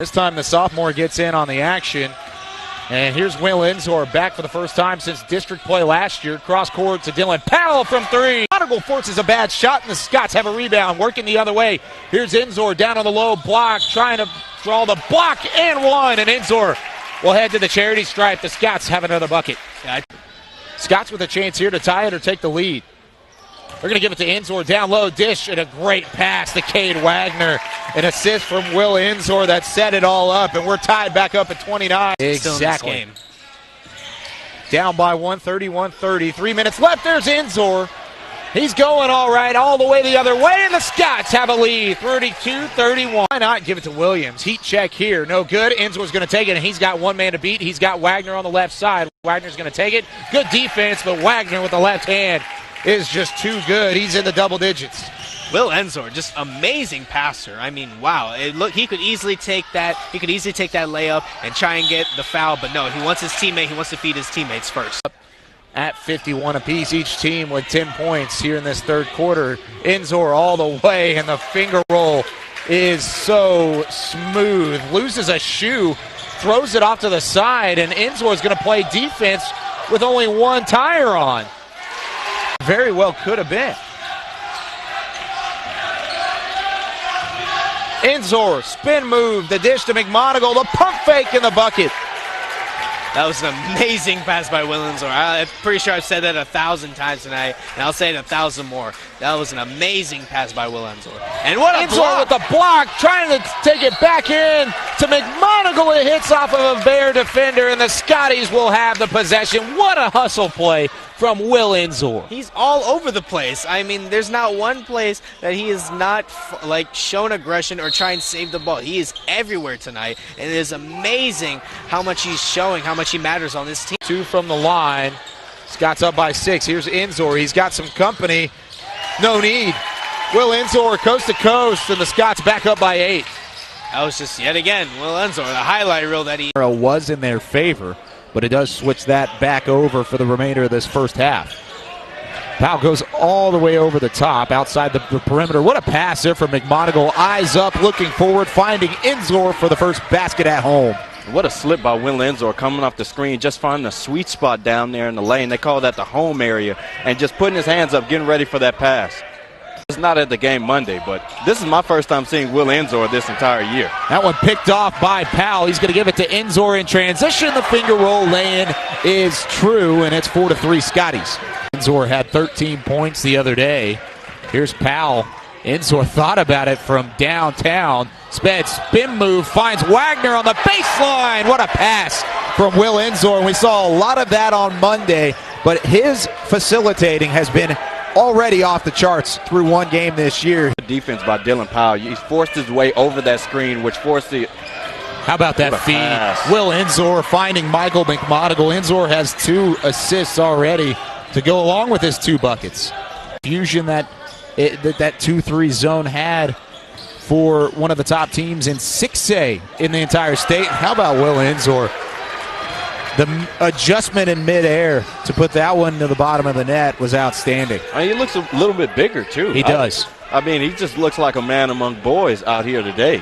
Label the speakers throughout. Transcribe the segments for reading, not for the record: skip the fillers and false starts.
Speaker 1: This time the sophomore gets in on the action. And here's Will Enzor back for the first time since district play last year. Cross court to Dylan Powell from three. Monagle forces a bad shot, and the Scots have a rebound, working the other way. Here's Enzor down on the low block, trying to draw the block and one. And Enzor will head to the charity stripe. The Scots have another bucket. Scots with a chance here to tie it or take the lead. They're going to give it to Enzor, down low, dish, and a great pass to Cade Wagner. An assist from Will Enzor that set it all up, and we're tied back up at 29. Exactly. Down by 130. 3 minutes left. There's Enzor. He's going all right, all the way the other way, and the Scots have a lead, 32-31. Why not give it to Williams? Heat check here, no good. Enzor's going to take it, and he's got one man to beat. He's got Wagner on the left side. Wagner's going to take it. Good defense, but Wagner with the left hand is just too good. He's in the double digits.
Speaker 2: Will Enzor, just amazing passer. I mean, wow. He could easily take that. He could easily take that layup and try and get the foul, but no, he wants his teammate. He wants to feed his teammates first.
Speaker 1: At 51 apiece, each team with 10 points here in this third quarter. Enzor all the way, and the finger roll is so smooth. Loses a shoe, throws it off to the side, and Enzor is going to play defense with only one tire on. Very well could have been. Enzor, spin move, the dish to McMonagle, the pump fake in the bucket.
Speaker 2: That was an amazing pass by Will Enzor. I'm pretty sure I've said that 1,000 times tonight, and I'll say it 1,000 more. That was an amazing pass by Will Enzor. And what a
Speaker 1: Enzor
Speaker 2: block!
Speaker 1: With the block, trying to take it back in to McMonagle. It hits off of a Bear defender, and the Scotties will have the possession. What a hustle play from Will Enzor.
Speaker 2: He's all over the place. I mean, there's not one place that he has not shown aggression or try and save the ball. He is everywhere tonight, and it is amazing how much he's showing, how much he matters on this team.
Speaker 1: 2 from the line. Scott's up by 6. Here's Enzor. He's got some company. No need. Will Enzor coast to coast, and the Scots back up by 8.
Speaker 2: That was just, yet again, Will Enzor, the highlight reel that he
Speaker 1: was in their favor, but it does switch that back over for the remainder of this first half. Powell goes all the way over the top, outside the perimeter. What a pass there from McMonagle. Eyes up, looking forward, finding Enzor for the first basket at home.
Speaker 3: What a slip by Will Enzor coming off the screen, just finding a sweet spot down there in the lane. They call that the home area, and just putting his hands up, getting ready for that pass. It's not at the game Monday, but this is my first time seeing Will Enzor this entire year.
Speaker 1: That one picked off by Powell. He's going to give it to Enzor in transition. The finger roll lay-in is true, and it's 4-3 Scotties. Enzor had 13 points the other day. Here's Powell. Enzor thought about it from downtown. Spin move, finds Wagner on the baseline. What a pass from Will Enzor. And we saw a lot of that on Monday, but his facilitating has been already off the charts through one game this year.
Speaker 3: Defense by Dylan Powell. He's forced his way over that screen, which forced the...
Speaker 1: How about that feed? Pass. Will Enzor finding Michael McMonagle. Enzor has 2 assists already to go along with his 2 buckets. Fusion that 2-3 zone had for one of the top teams in 6A in the entire state. How about Will Enzor? The adjustment in midair to put that one to the bottom of the net was outstanding.
Speaker 3: I mean, he looks a little bit bigger, too.
Speaker 1: He does.
Speaker 3: I mean, he just looks like a man among boys out here today.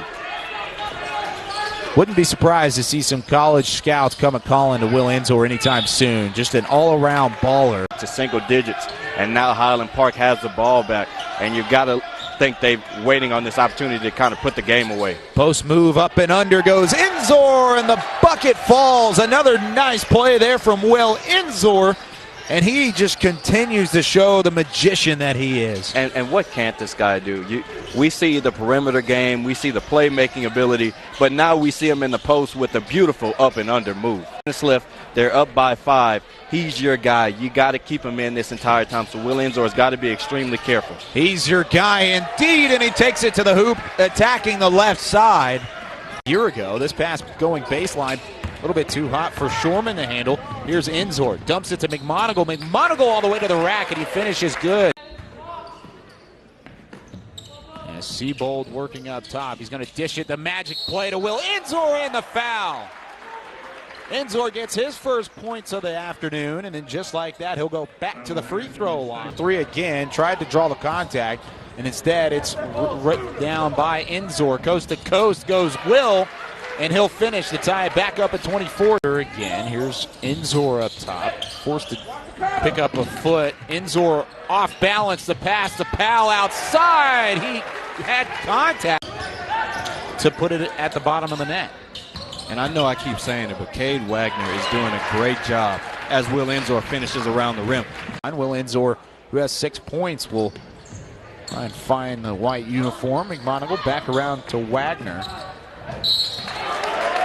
Speaker 1: Wouldn't be surprised to see some college scouts come a calling to Will Enzor anytime soon. Just an all-around baller.
Speaker 3: To single digits, and now Highland Park has the ball back, and you've got to think they're waiting on this opportunity to kind of put the game away.
Speaker 1: Post move up and under goes Enzor, and the bucket falls. Another nice play there from Will Enzor, and he just continues to show the magician that he is.
Speaker 3: And what can't this guy do? We see the perimeter game, we see the playmaking ability, but now we see him in the post with a beautiful up and under move. They're up by 5. He's your guy. You got to keep him in this entire time, so Will Enzor has got to be extremely careful.
Speaker 1: He's your guy indeed, and he takes it to the hoop, attacking the left side. A year ago, this pass going baseline, a little bit too hot for Shorman to handle. Here's Enzor, dumps it to McMonagle. McMonagle all the way to the rack, and he finishes good. And Seabold working up top. He's going to dish it. The magic play to Will Enzor, and the foul. Enzor gets his first points of the afternoon, and then just like that, he'll go back to the free throw line. 3 again, tried to draw the contact, and instead it's right down by Enzor. Coast to coast goes Will, and he'll finish to tie it back up at 24. Again, here's Enzor up top, forced to pick up a foot. Enzor off balance, the pass to Powell outside. He had contact to put it at the bottom of the net.
Speaker 3: And I know I keep saying it, but Cade Wagner is doing a great job as Will Enzor finishes around the rim.
Speaker 1: Will Enzor, who has 6 points, will try and find the white uniform. McMonigle back around to Wagner.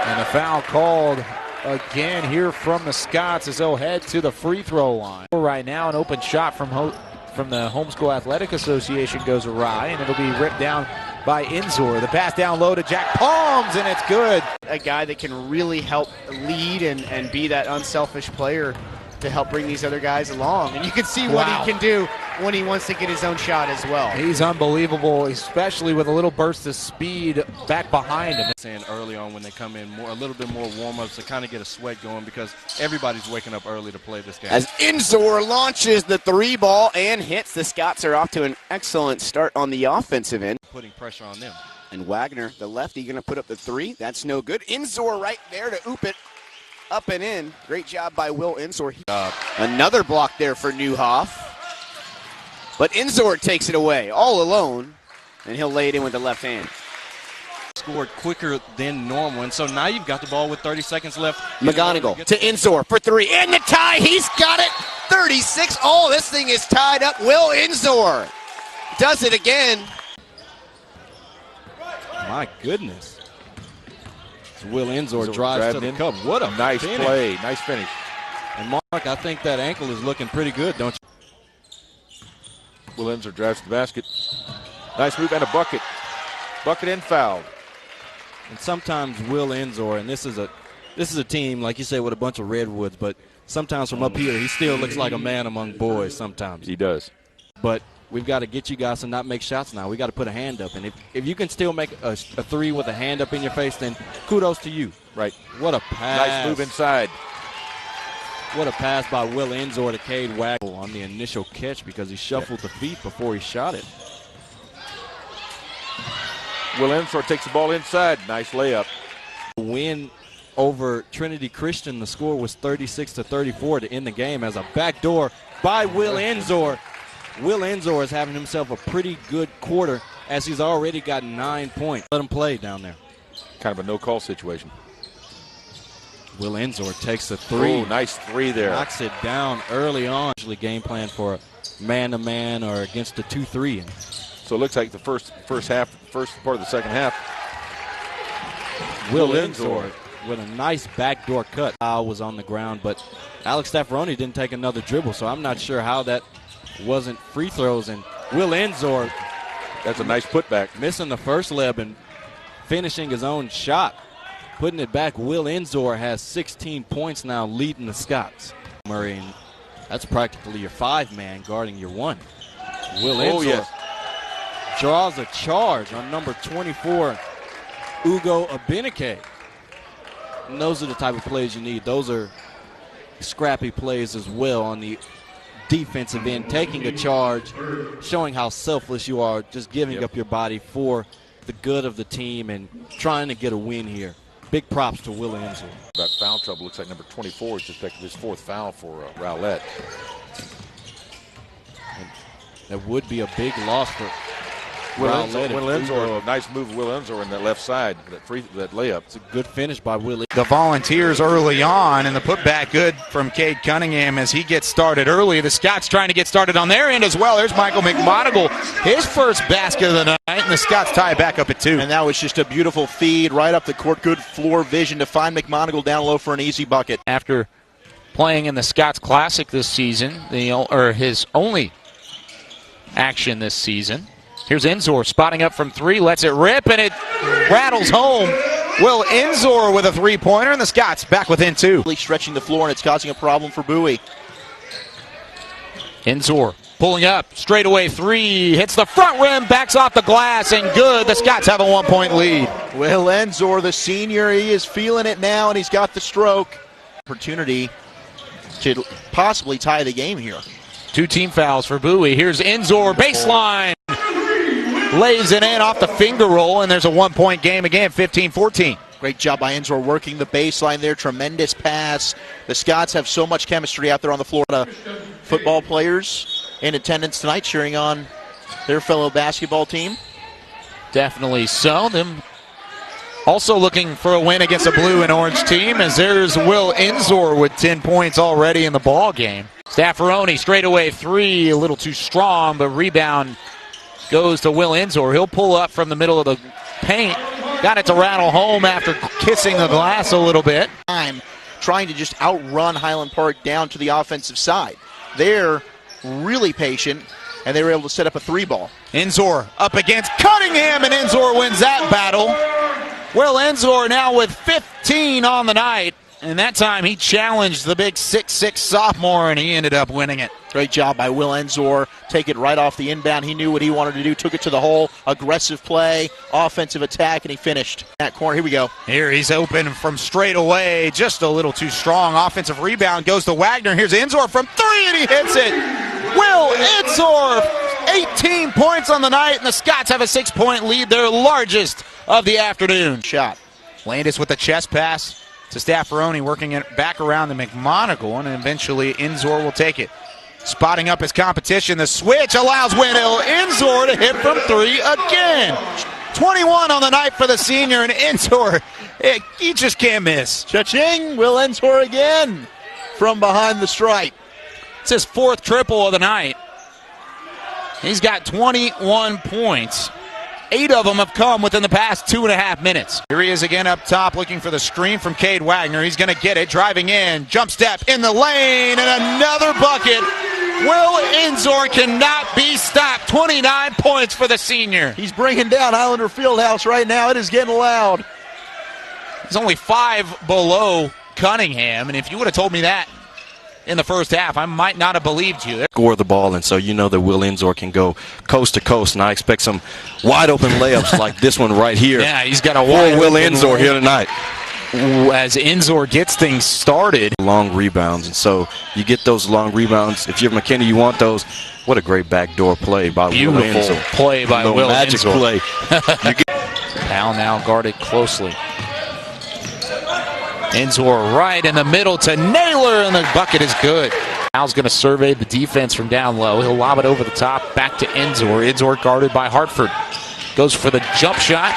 Speaker 1: And a foul called again here from the Scots as they'll head to the free throw line. Right now, an open shot from the Homeschool Athletic Association goes awry, and it'll be ripped down by Enzor. The pass down low to Jack Palms, and it's good.
Speaker 4: A guy that can really help lead and be that unselfish player to help bring these other guys along. And you can see what he can do when he wants to get his own shot as well.
Speaker 1: He's unbelievable, especially with a little burst of speed back behind him.
Speaker 3: Saying early on when they come in, a little bit more warm-ups to kind of get a sweat going because everybody's waking up early to play this game.
Speaker 4: As Enzor launches the 3-ball and hits, the Scots are off to an excellent start on the offensive end.
Speaker 3: Putting pressure on them.
Speaker 4: And Wagner, the lefty, going to put up the 3. That's no good. Enzor right there to oop it up and in. Great job by Will Enzor. Another block there for Newhoff. But Enzor takes it away all alone, and he'll lay it in with the left hand.
Speaker 3: Scored quicker than normal, and so now you've got the ball with 30 seconds left.
Speaker 4: McGonigal to Enzor for 3. And the tie, he's got it. 36. Oh, this thing is tied up. Will Enzor does it again.
Speaker 3: My goodness. Will Enzor drives to the cup. What a
Speaker 5: nice
Speaker 3: finish.
Speaker 5: play. Nice finish.
Speaker 3: And Mark, I think that ankle is looking pretty good, don't you?
Speaker 5: Will Enzor drives to the basket. Nice move and a bucket. Bucket and fouled.
Speaker 3: And sometimes Will Enzor, and this is a team, like you say, with a bunch of redwoods, but sometimes from up here, he still looks like a man among boys sometimes.
Speaker 5: He does.
Speaker 3: But we've got to get you guys to not make shots now. We got to put a hand up. And if you can still make a 3 with a hand up in your face, then kudos to you.
Speaker 5: Right.
Speaker 3: What a pass.
Speaker 5: Nice move inside.
Speaker 3: What a pass by Will Enzor to Cade Wagner on the initial catch because he shuffled the feet before he shot it.
Speaker 5: Will Enzor takes the ball inside. Nice layup.
Speaker 3: Win over Trinity Christian. The score was 36-34 to end the game as a backdoor by Will Enzor. Will Enzor is having himself a pretty good quarter as he's already got 9 points. Let him play down there.
Speaker 5: Kind of a no-call situation.
Speaker 3: Will Enzor takes the 3.
Speaker 5: Oh, nice 3 there.
Speaker 3: Knocks it down early on. Usually game plan for a man-to-man or against a 2-3.
Speaker 5: So it looks like the first part of the second half.
Speaker 3: Will Enzor with a nice backdoor cut. Foul was on the ground, but Alex Staffaroni didn't take another dribble, so I'm not sure how that wasn't free throws. And Will Enzor,
Speaker 5: that's a nice putback.
Speaker 3: Missing the first leg and finishing his own shot. Putting it back, Will Enzor has 16 points now, leading the Scots. Murray, and that's practically your 5-man guarding your 1. Will Enzor draws a charge on number 24, Ugo Abenike. And those are the type of plays you need. Those are scrappy plays as well on the defensive end, taking a charge, showing how selfless you are, just giving up your body for the good of the team and trying to get a win here. Big props to Will Enzor.
Speaker 5: About foul trouble, looks like number 24 is just picked his 4th foul for Rowlett.
Speaker 3: And that would be a big loss for
Speaker 5: Will Enzor, a nice move of Will Enzor in that left side, that layup.
Speaker 3: It's a good finish by Willie.
Speaker 1: The Volunteers early on, and the putback good from Cade Cunningham as he gets started early. The Scots trying to get started on their end as well. There's Michael McMonigle, his first basket of the night, and the Scots tie it back up at 2.
Speaker 6: And that was just a beautiful feed right up the court. Good floor vision to find McMonigle down low for an easy bucket.
Speaker 1: After playing in the Scots Classic this season, his only action this season. Here's Enzor spotting up from 3, lets it rip, and it rattles home. Will Enzor with a 3-pointer, and the Scots back within 2.
Speaker 6: Really stretching the floor, and it's causing a problem for Bowie.
Speaker 1: Enzor pulling up, straightaway 3, hits the front rim, backs off the glass, and good. The Scots have a 1-point lead.
Speaker 6: Will Enzor, the senior, he is feeling it now, and he's got the stroke. Opportunity to possibly tie the game here.
Speaker 1: 2 team fouls for Bowie. Here's Enzor, baseline. Lays it in off the finger roll, and there's a 1-point game again, 15-14.
Speaker 6: Great job by Enzor working the baseline there. Tremendous pass. The Scots have so much chemistry out there on the floor. Football players in attendance tonight cheering on their fellow basketball team.
Speaker 1: Definitely so. Them also looking for a win against a blue and orange team, as there's Will Enzor with 10 points already in the ball game. Staffaroni straightaway three, a little too strong, but rebound goes to Will Enzor. He'll pull up from the middle of the paint. Got it to rattle home after kissing the glass a little bit.
Speaker 6: I'm trying to just outrun Highland Park down to the offensive side. They're really patient, and they were able to set up a three ball.
Speaker 1: Enzor up against Cunningham, and Enzor wins that battle. Will Enzor now with 15 on the night, and that time he challenged the big 6'6 sophomore, and he ended up winning it.
Speaker 6: Great job by Will Enzor. Take it right off the inbound. He knew what he wanted to do, took it to the hole. Aggressive play, offensive attack, and he finished. That corner, here we go.
Speaker 1: Here he's open from straight away, just a little too strong. Offensive rebound goes to Wagner. Here's Enzor from three, and he hits it. Will Enzor, 18 points on the night, and the Scots have a 6-point lead, their largest of the afternoon.
Speaker 6: Shot.
Speaker 1: Landis with the chest pass to Staffaroni, working it back around the McMonagle, and eventually Enzor will take it. Spotting up his competition, the switch allows Will Enzor to hit from three again. 21 on the night for the senior, and Enzor, he just can't miss.
Speaker 6: Cha-ching, Will Enzor again from behind the stripe.
Speaker 1: It's his fourth triple of the night. He's got 21 points. 8 of them have come within the past 2.5 minutes. Here he is again up top, looking for the screen from Cade Wagner. He's going to get it, driving in, jump step in the lane, and another bucket. Will Enzor cannot be stopped. 29 points for the senior.
Speaker 6: He's bringing down Highlander Fieldhouse right now. It is getting loud.
Speaker 1: He's only 5 below Cunningham, and if you would have told me that in the first half, I might not have believed you.
Speaker 3: Score the ball, and so you know that Will Enzor can go coast to coast, and I expect some wide open layups like this one right here.
Speaker 1: Yeah, he's got a wide
Speaker 3: Will Enzor here tonight.
Speaker 1: As Enzor gets things started.
Speaker 3: Long rebounds, and so you get those long rebounds. If you're McKinney, you want those. What a great backdoor play by Will Enzor.
Speaker 1: Beautiful play by Will
Speaker 3: magic
Speaker 1: Enzor.
Speaker 3: Play.
Speaker 1: Powell now guarded closely. Enzor right in the middle to Naylor, and the bucket is good. Powell's going to survey the defense from down low. He'll lob it over the top, back to Enzor. Enzor guarded by Hartford. Goes for the jump shot.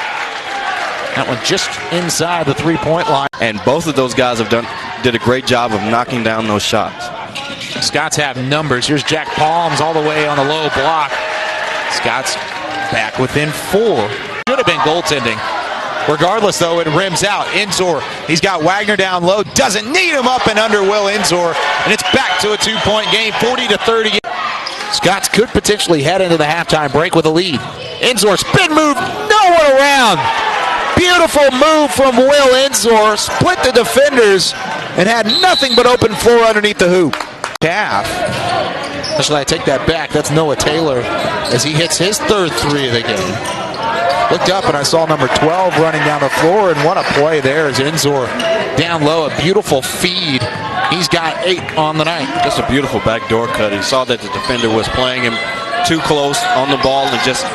Speaker 1: That one just inside the three-point line.
Speaker 3: And both of those guys did a great job of knocking down those shots.
Speaker 1: Scots have numbers. Here's Jack Palms all the way on the low block. Scots back within 4. Should have been goaltending. Regardless, though, it rims out. Enzor, he's got Wagner down low, doesn't need him up and under Will Enzor, and it's back to a 2-point game, 40-30. Scots could potentially head into the halftime break with a lead. Enzor, spin move, no one around. Beautiful move from Will Enzor, split the defenders, and had nothing but open floor underneath the hoop. Half. Actually, I take that back. That's Noah Taylor as he hits his third three of the game. Looked up and I saw number 12 running down the floor, and what a play there is Enzor down low, a beautiful feed. He's got 8 on the night.
Speaker 3: Just a beautiful backdoor cut. He saw that the defender was playing him too close on the ball and just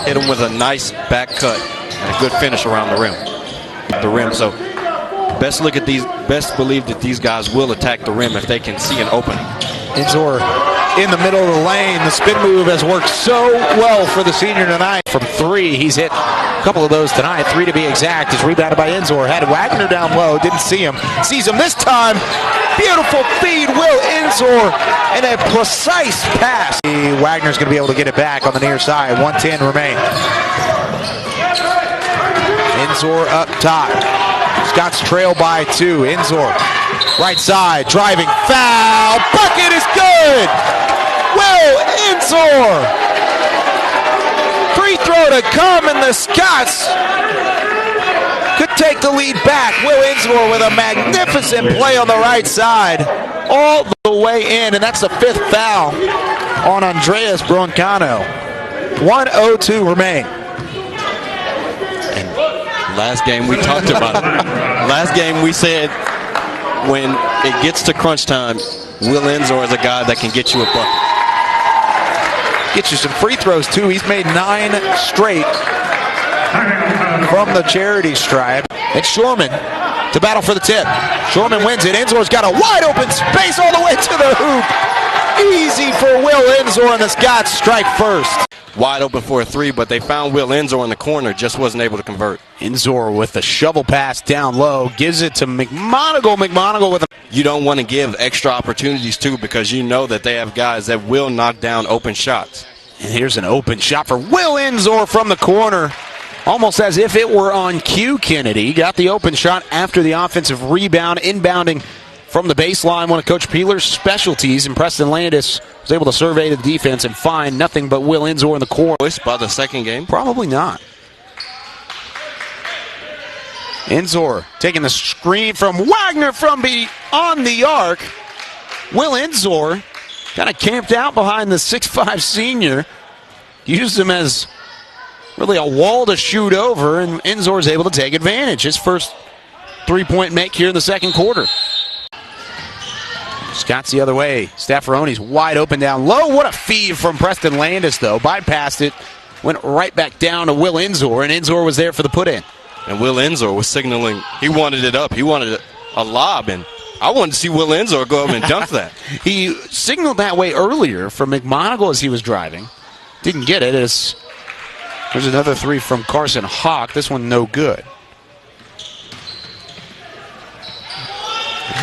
Speaker 3: hit him with a nice back cut and a good finish around the rim. So best believe that these guys will attack the rim if they can see an opening.
Speaker 1: Enzor in the middle of the lane. The spin move has worked so well for the senior tonight. From 3, he's hit a couple of those tonight. 3 to be exact. Is rebounded by Enzor. Had Wagner down low. Didn't see him. Sees him this time. Beautiful feed. Will Enzor and a precise pass. Wagner's going to be able to get it back on the near side. 1:10 remain. Enzor up top. Scots trail by 2. Enzor right side, driving, foul, bucket is good! Will Enzor! Free throw to come, and the Scots could take the lead back. Will Enzor with a magnificent play on the right side, all the way in, and that's the 5th foul on Andreas Broncano. 1:02 remain.
Speaker 3: And last game we talked about it. Last game we said, when it gets to crunch time, Will Enzor is a guy that can get you a bucket.
Speaker 1: Get you some free throws, too. He's made 9 straight. from the charity stripe. It's Shorman to battle for the tip. Shorman wins it. Enzor's got a wide open space all the way to the hoop. Easy for Will Enzor, and the Scots strike first.
Speaker 3: Wide open for a three, but they found Will Enzor in the corner, just wasn't able to convert.
Speaker 1: Enzor with the shovel pass down low, gives it to McMonigle. McMonigle with a...
Speaker 3: You don't want to give extra opportunities too, because you know that they have guys that will knock down open shots.
Speaker 1: And here's an open shot for Will Enzor from the corner. Almost as if it were on cue, Kennedy. Got the open shot after the offensive rebound, inbounding from the baseline, one of Coach Peeler's specialties, and Preston Landis was able to survey the defense and find nothing but Will Enzor in the corner.
Speaker 3: By the second game?
Speaker 1: Probably not. Enzor taking the screen from Wagner from beyond the arc. Will Enzor kind of camped out behind the 6'5 senior. Used him as really a wall to shoot over, and Enzor's able to take advantage. His first three-point make here in the second quarter. Scott's the other way. Staffaroni's wide open down low. What a feed from Preston Landis, though. Bypassed it, went right back down to Will Enzor, and Enzor was there for the put-in.
Speaker 3: And Will Enzor was signaling he wanted it up. He wanted a lob, and I wanted to see Will Enzor go up and dunk that.
Speaker 1: He signaled that way earlier from McMonigle as he was driving. Didn't get it. There's another three from Carson Hawk. This one no good.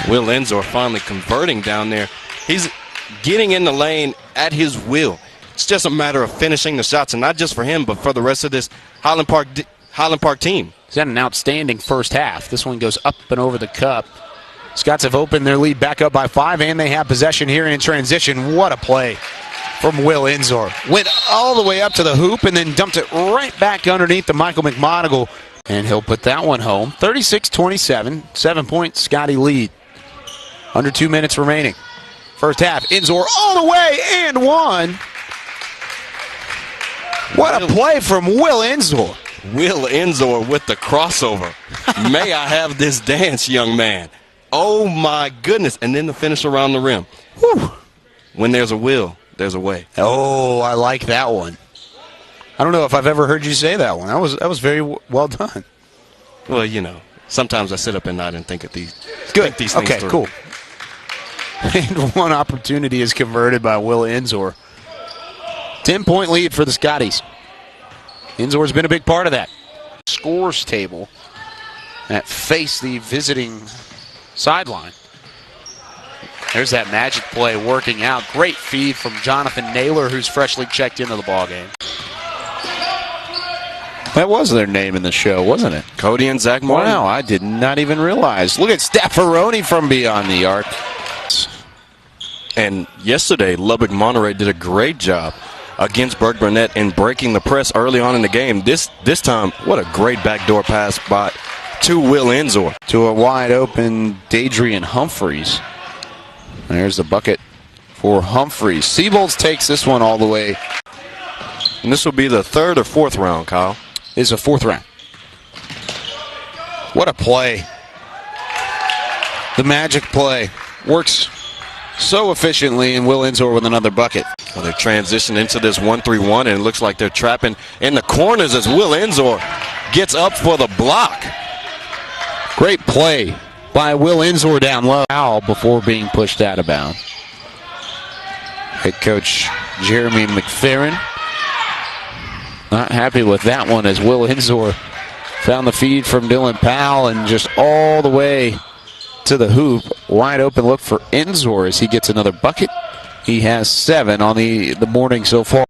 Speaker 3: Will Enzor finally converting down there. He's getting in the lane at his will. It's just a matter of finishing the shots, and not just for him, but for the rest of this Highland Park team.
Speaker 1: He's had an outstanding first half. This one goes up and over the cup. Scots have opened their lead back up by 5, and they have possession here in transition. What a play from Will Enzor. Went all the way up to the hoop and then dumped it right back underneath the Michael McMonigle. And he'll put that one home. 36-27, 7-point Scotty lead. Under 2 minutes remaining. First half, Enzor all the way and one. What a play from Will Enzor.
Speaker 3: Will Enzor with the crossover. May I have this dance, young man. Oh, my goodness. And then the finish around the rim. Whew. When there's a will, there's a way.
Speaker 1: Oh, I like that one. I don't know if I've ever heard you say that one. That was very well done.
Speaker 3: Well, you know, sometimes I sit up at night and think of these.
Speaker 1: Good.
Speaker 3: Think these things
Speaker 1: okay,
Speaker 3: through.
Speaker 1: Cool. And one opportunity is converted by Will Enzor. 10-point lead for the Scotties. Enzor's been a big part of that. Scores table that face the visiting sideline. There's that magic play working out. Great feed from Jonathan Naylor, who's freshly checked into the ballgame. That was their name in the show, wasn't it?
Speaker 3: Cody and Zach Martin.
Speaker 1: Wow, I did not even realize. Look at Staffaroni from beyond the arc.
Speaker 3: And yesterday, Lubbock Monterey did a great job against Burke Burnett in breaking the press early on in the game. This time, what a great backdoor pass to Will Enzor.
Speaker 1: To a wide open Dadrian Humphreys. There's the bucket for Humphreys. Seabolds takes this one all the way.
Speaker 3: And this will be the third or fourth round, Kyle.
Speaker 1: Is a fourth round. What a play. The magic play works so efficiently, and Will Enzor with another bucket.
Speaker 3: Well, they're transitioning into this 1-3-1, and it looks like they're trapping in the corners as Will Enzor gets up for the block.
Speaker 1: Great play by Will Enzor down low. Foul before being pushed out of bounds. Head coach Jeremy McFerrin not happy with that one as Will Enzor found the feed from Dylan Powell and just all the way to the hoop. Wide open look for Enzor as he gets another bucket. He has 7 on the morning so far.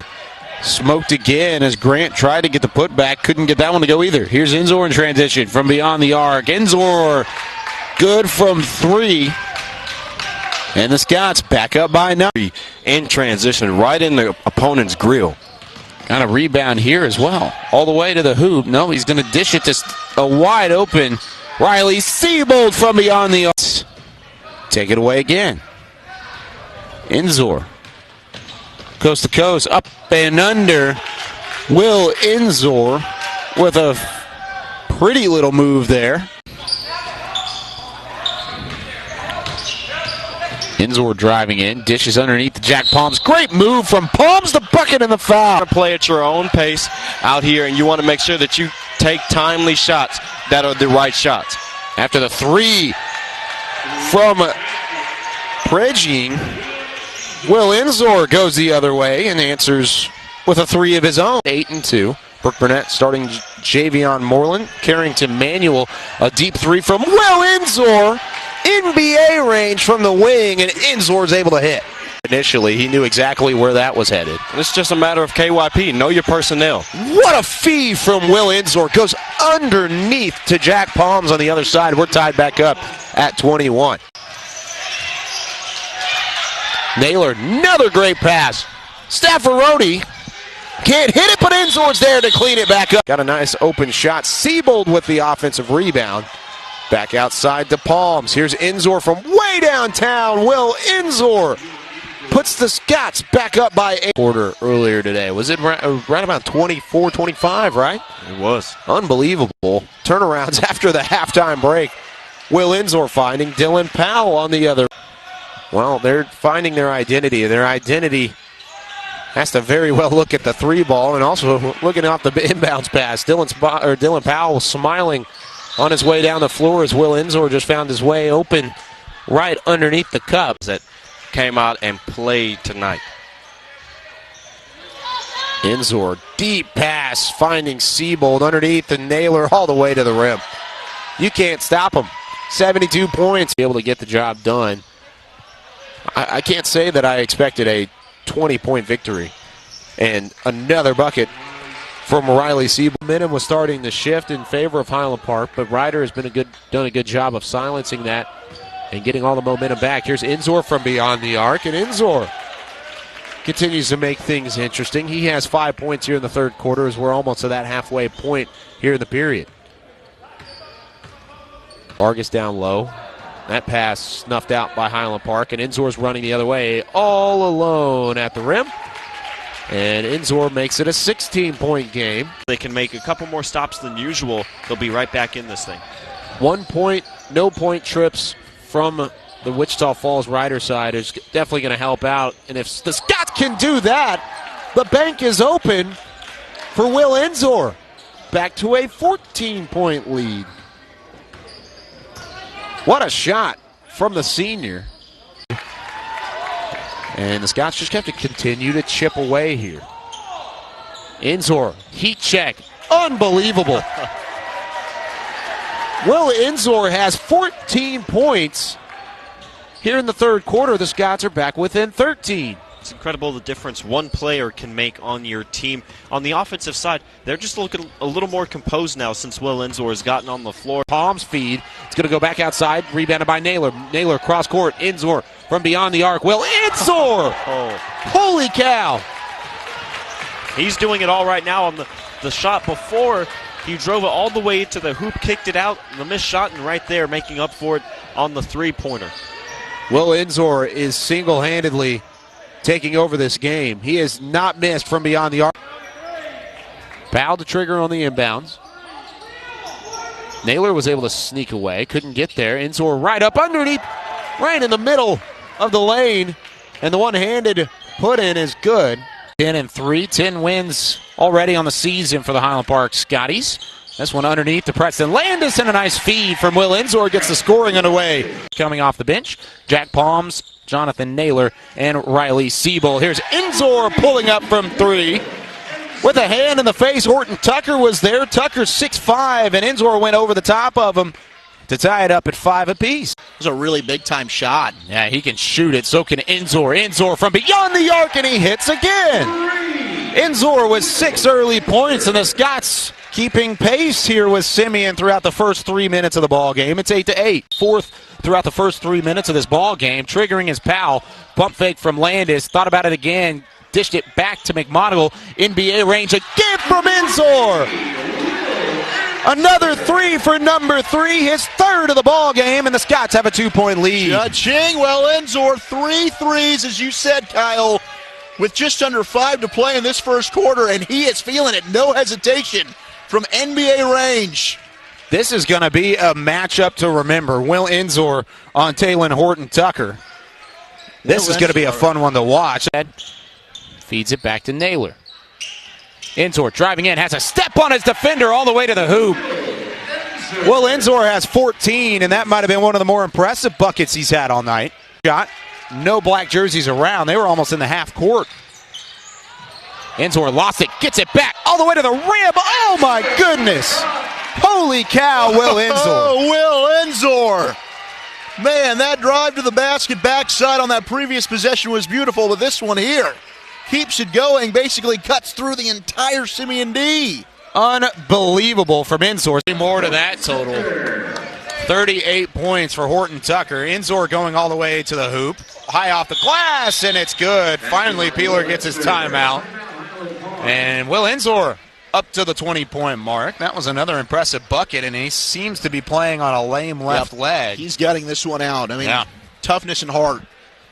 Speaker 1: Smoked again as Grant tried to get the putback. Couldn't get that one to go either. Here's Enzor in transition from beyond the arc. Enzor good from 3. And the Scots back up by 9.
Speaker 3: In transition, right in the opponent's grill.
Speaker 1: Got a rebound here as well. All the way to the hoop. No, he's going to dish it to a wide open Riley Seabold from beyond the arc. Take it away again. Enzor. Coast to coast, up and under. Will Enzor with a pretty little move there. Enzor driving in, dishes underneath the Jack Palms. Great move from Palms, the bucket and the foul.
Speaker 3: Play at your own pace out here, and you want to make sure that you take timely shots that are the right shots.
Speaker 7: After the three from Prejing, Will Enzor goes the other way and answers with a three of his own. 8-2. Brooke Burnett starting Javion Moreland. Carrington Manuel, a deep three from Will Enzor. NBA range from the wing, and Enzor's able to hit. Initially, he knew exactly where that was headed.
Speaker 3: It's just a matter of KYP. Know your personnel.
Speaker 7: What a feed from Will Enzor. Goes underneath to Jack Palms on the other side. We're tied back up at 21. Naylor, another great pass. Staffaroni can't hit it, but Enzor's there to clean it back up. Got a nice open shot. Siebold with the offensive rebound. Back outside to Palms. Here's Enzor from way downtown. Will Enzor puts the Scots back up by 8. Quarter earlier today. Was it right about 24-25, right?
Speaker 3: It was.
Speaker 7: Unbelievable. Turnarounds after the halftime break. Will Enzor finding Dylan Powell on the other. Well, they're finding their identity. Their identity has to very well look at the three ball and also looking off the inbounds pass. Dylan Powell smiling on his way down the floor as Will Enzor just found his way open right underneath the cup.
Speaker 3: That came out and played tonight.
Speaker 7: Enzor, deep pass, finding Siebold underneath and Naylor all the way to the rim. You can't stop him. 72 points. Be able to get the job done. I can't say that I expected a 20-point victory. And another bucket from Riley Siebold. Momentum was starting to shift in favor of Highland Park, but Ryder has done a good job of silencing that and getting all the momentum back. Here's Enzor from beyond the arc, and Enzor continues to make things interesting. He has 5 points here in the third quarter as we're almost to that halfway point here in the period. Vargas down low. That pass snuffed out by Highland Park, and Enzor's running the other way all alone at the rim. And Enzor makes it a 16-point game.
Speaker 8: They can make a couple more stops than usual. They'll be right back in this thing.
Speaker 7: 1 point, no point trips from the Wichita Falls Rider side is definitely going to help out. And if the Scots can do that, the bank is open for Will Enzor. Back to a 14-point lead. What a shot from the senior. And the Scots just have to continue to chip away here. Enzor, heat check. Unbelievable. Will Enzor has 14 points. Here in the third quarter, the Scots are back within 13.
Speaker 8: It's incredible the difference one player can make on your team. On the offensive side, they're just looking a little more composed now since Will Enzor has gotten on the floor.
Speaker 7: Palms feed. It's going to go back outside. Rebounded by Naylor. Naylor cross court. Enzor from beyond the arc. Will Enzor!
Speaker 8: Oh.
Speaker 7: Holy cow!
Speaker 8: He's doing it all right now on the shot before. He drove it all the way to the hoop, kicked it out, the missed shot, and right there making up for it on the three-pointer.
Speaker 7: Will Enzor is single-handedly taking over this game. He has not missed from beyond the arc. Powell to trigger on the inbounds. Naylor was able to sneak away, couldn't get there. Enzor right up underneath, right in the middle of the lane. And the one-handed put-in is good.
Speaker 1: 10-3, 10 wins already on the season for the Highland Park Scotties. This one underneath to Preston Landis, and a nice feed from Will Enzor gets the scoring underway. Coming off the bench, Jack Palms, Jonathan Naylor, and Riley Siebold. Here's Enzor pulling up from three. With a hand in the face, Horton Tucker was there. Tucker's 6'5", and Enzor went over the top of him to tie it up at 5 apiece.
Speaker 6: It was a really big-time shot.
Speaker 1: Yeah, he can shoot it. So can Enzor. Enzor from beyond the arc, and he hits again. Enzor with 6 early points, and the Scots keeping pace here with Simeon throughout the first 3 minutes of the ball game. It's 8-8. Fourth throughout the first 3 minutes of this ball game. Triggering his Powell. Pump fake from Landis. Thought about it again. Dished it back to McMonigle. NBA range again from Enzor. Another three for number 3, his third of the ball game, and the Scots have a 2-point lead.
Speaker 6: Judging, Will Enzor, 3 threes, as you said, Kyle, with just under 5 to play in this first quarter, and he is feeling it, no hesitation from NBA range.
Speaker 1: This is going to be a matchup to remember. Will Enzor on Taylor Horton Tucker. This is going to be a fun one to watch. Feeds it back to Naylor. Enzor driving in, has a step on his defender all the way to the hoop. Will Enzor has 14, and that might have been one of the more impressive buckets he's had all night. Shot. No black jerseys around. They were almost in the half court. Enzor lost it, gets it back all the way to the rim. Oh my goodness! Holy cow, Will Enzor.
Speaker 6: Oh, Will Enzor. Man, that drive to the basket backside on that previous possession was beautiful, but this one here keeps it going, basically cuts through the entire Simeon D.
Speaker 1: Unbelievable from Enzor. More to that total. 38 points for Horton Tucker. Enzor going all the way to the hoop. High off the glass, and it's good. Finally, Peeler gets his timeout. And Will Enzor up to the 20-point mark. That was another impressive bucket, and he seems to be playing on a lame left leg.
Speaker 6: He's getting this one out. I mean, toughness and heart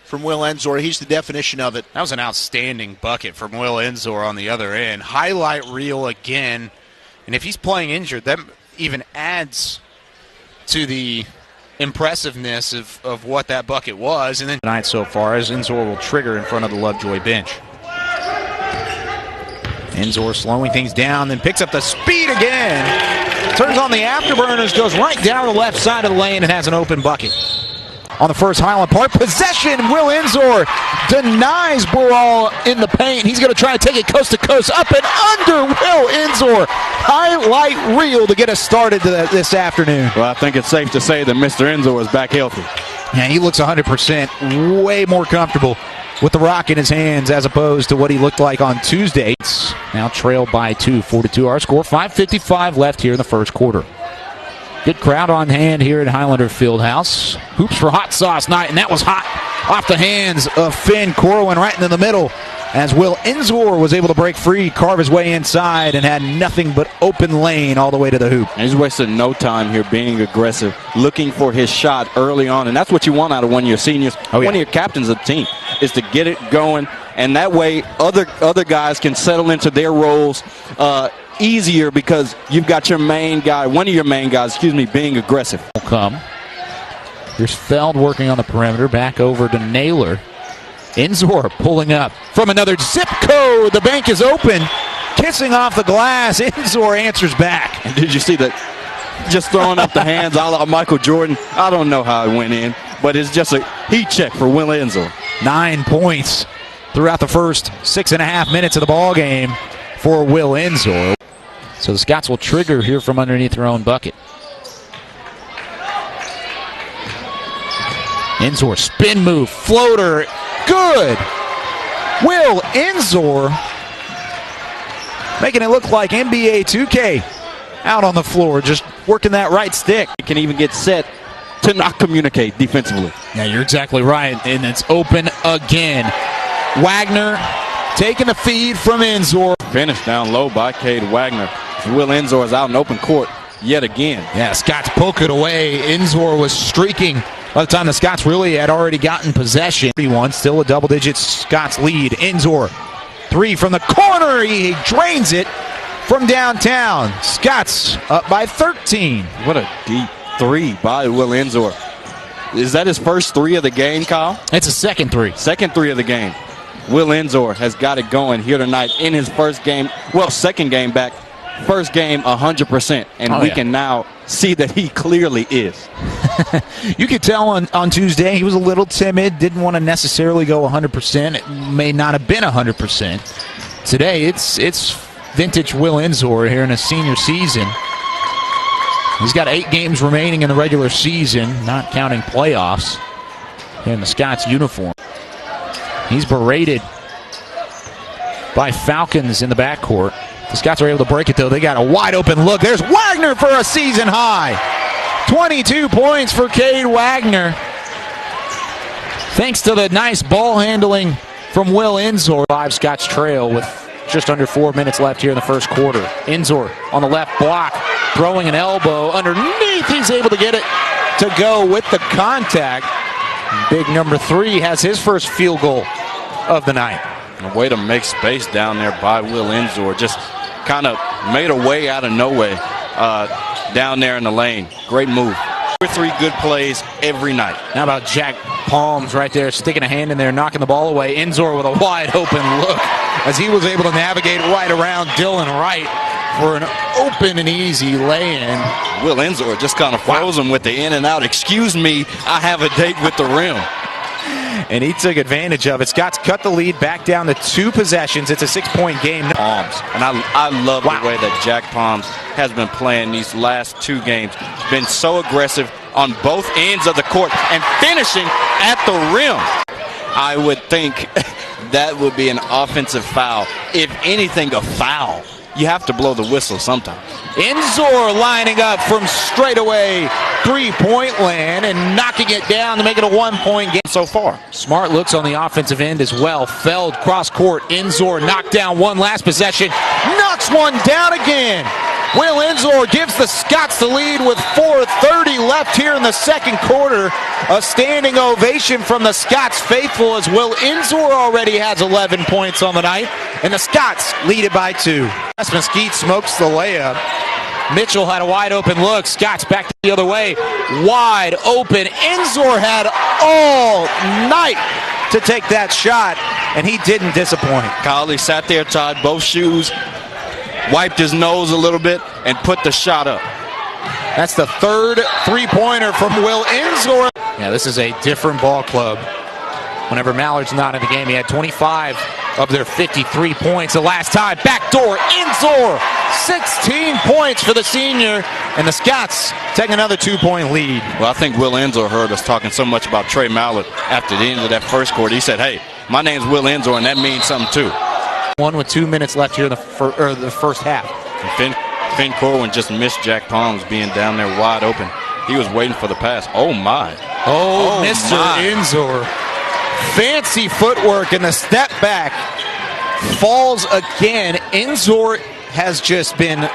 Speaker 6: from Will Enzor. He's the definition of it.
Speaker 1: That was an outstanding bucket from Will Enzor on the other end. Highlight reel again. And if he's playing injured, that even adds to the impressiveness of what that bucket was. And then tonight so far, as Enzor will trigger in front of the Lovejoy bench. Enzor slowing things down, then picks up the speed again. Turns on the afterburners, goes right down the left side of the lane, and has an open bucket. On the first Highland part, possession, Will Enzor denies Burrell in the paint. He's going to try to take it coast to coast, up and under Will Enzor. Highlight reel to get us started this afternoon.
Speaker 3: Well, I think it's safe to say that Mr. Enzor is back healthy.
Speaker 1: Yeah, he looks 100%, way more comfortable with the rock in his hands as opposed to what he looked like on Tuesday. It's now trailed by 2, 4-2 our score. 5:55 left here in the first quarter. Good crowd on hand here at Highlander Fieldhouse. Hoops for Hot Sauce Night, and that was hot off the hands of Finn Corwin right into the middle as Will Enzor was able to break free, carve his way inside, and had nothing but open lane all the way to the hoop.
Speaker 3: And he's wasted no time here being aggressive, looking for his shot early on, and that's what you want out of one of your seniors, one of your captains of the team, is to get it going, and that way other guys can settle into their roles easier because you've got your main guy, one of your main guys, being aggressive.
Speaker 1: Here's Feld working on the perimeter, back over to Naylor. Enzor pulling up from another zip code. The bank is open, kissing off the glass. Enzor answers back.
Speaker 3: And did you see that? Just throwing up the hands a la Michael Jordan. I don't know how it went in, but it's just a heat check for Will Enzor.
Speaker 1: 9 points throughout the first 6.5 minutes of the ball game for Will Enzor. So the Scots will trigger here from underneath their own bucket. Enzor spin move, floater, good. Will Enzor making it look like NBA 2K out on the floor, just working that right stick.
Speaker 3: He can even get set to not communicate defensively.
Speaker 1: Yeah, you're exactly right, and it's open again. Wagner taking the feed from Enzor.
Speaker 3: Finished down low by Cade Wagner. Will Enzor is out in open court yet again.
Speaker 1: Yeah, Scots poke it away. Enzor was streaking by the time the Scots really had already gotten possession. 3-1, still a double-digit Scots lead. Enzor, 3 from the corner. He drains it from downtown. Scots up by 13.
Speaker 3: What a deep 3 by Will Enzor. Is that his first 3 of the game, Kyle?
Speaker 1: It's a second 3.
Speaker 3: Second 3 of the game. Will Enzor has got it going here tonight in his first game. Well, second game back. First game 100%, and we can now see that he clearly is.
Speaker 1: You could tell on Tuesday he was a little timid, didn't want to necessarily go 100%. It may not have been 100%. Today it's vintage Will Enzor here in his senior season. He's got 8 games remaining in the regular season, not counting playoffs, in the Scots uniform. He's berated by Falcons in the backcourt. The Scots are able to break it, though. They got a wide-open look. There's Wagner for a season high. 22 points for Cade Wagner. Thanks to the nice ball handling from Will Enzor. 5 Scots trail with just under 4 minutes left here in the first quarter. Enzor on the left block, throwing an elbow underneath. He's able to get it to go with the contact. Big number 3 has his first field goal of the night.
Speaker 3: A way to make space down there by Will Enzor. Just kind of made a way out of nowhere down there in the lane. Great move. 2 or 3 good plays every night.
Speaker 1: How about Jack Palms right there, sticking a hand in there, knocking the ball away. Enzor with a wide open look. as he was able to navigate right around Dylan Wright for an open and easy lay-in.
Speaker 3: Will Enzor just kind of froze him with the in and out. Excuse me, I have a date with the rim.
Speaker 1: And he took advantage of it. Scott's cut the lead back down to 2 possessions. It's a 6-point game.
Speaker 3: Palms. And I love the way that Jack Palms has been playing these last 2 games. Been so aggressive on both ends of the court and finishing at the rim. I would think that would be an offensive foul. If anything, a foul. You have to blow the whistle sometimes.
Speaker 1: Enzor lining up from straightaway 3-point land and knocking it down to make it a 1-point game so far. Smart looks on the offensive end as well. Feld cross court. Enzor knocked down one last possession. Knocks one down again. Will Enzor gives the Scots the lead with 4:30 left here in the second quarter. A standing ovation from the Scots faithful as Will Enzor already has 11 points on the night, and the Scots lead it by 2. Mesquite smokes the layup. Mitchell had a wide open look. Scots back the other way. Wide open. Enzor had all night to take that shot, and he didn't disappoint.
Speaker 3: Kyle sat there, tied both shoes, wiped his nose a little bit, and put the shot up.
Speaker 1: That's the 3rd 3-pointer from Will Enzor. Yeah, this is a different ball club. Whenever Mallard's not in the game, he had 25 of their 53 points the last time. Backdoor Enzor, 16 points for the senior, and the Scots take another 2-point lead.
Speaker 3: Well, I think Will Enzor heard us talking so much about Trey Mallard after the end of that first quarter. He said, hey, my name's Will Enzor, and that means something too.
Speaker 1: One with 2 minutes left here in the first half.
Speaker 3: And Finn Corwin just missed Jack Palms being down there wide open. He was waiting for the pass. Oh, my.
Speaker 1: Oh Mr. Enzor. Fancy footwork and the step back. Falls again. Enzor has just been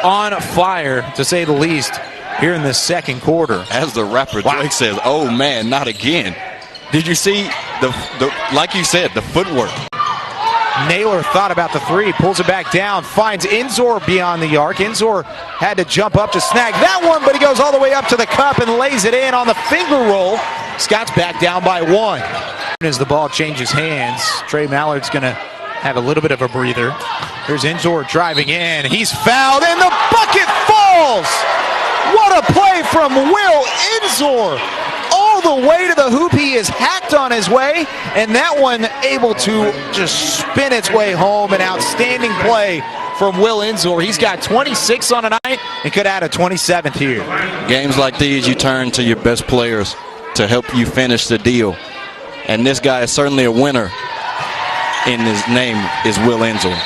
Speaker 1: on fire, to say the least, here in the second quarter.
Speaker 3: As the rapper Drake says, oh, man, not again. Did you see, like you said, the footwork?
Speaker 1: Naylor thought about the 3, pulls it back down, finds Enzor beyond the arc. Enzor had to jump up to snag that one, but he goes all the way up to the cup and lays it in on the finger roll. Scott's back down by 1. As the ball changes hands, Trey Mallard's going to have a little bit of a breather. Here's Enzor driving in. He's fouled, and the bucket falls! What a play from Will Enzor! All the way to the hoop. He is hacked on his way, and that one able to just spin its way home. An outstanding play from Will Enzor. He's got 26 on a night and could add a 27th here.
Speaker 3: Games like these, you turn to your best players to help you finish the deal. And this guy is certainly a winner, and his name is Will Enzor.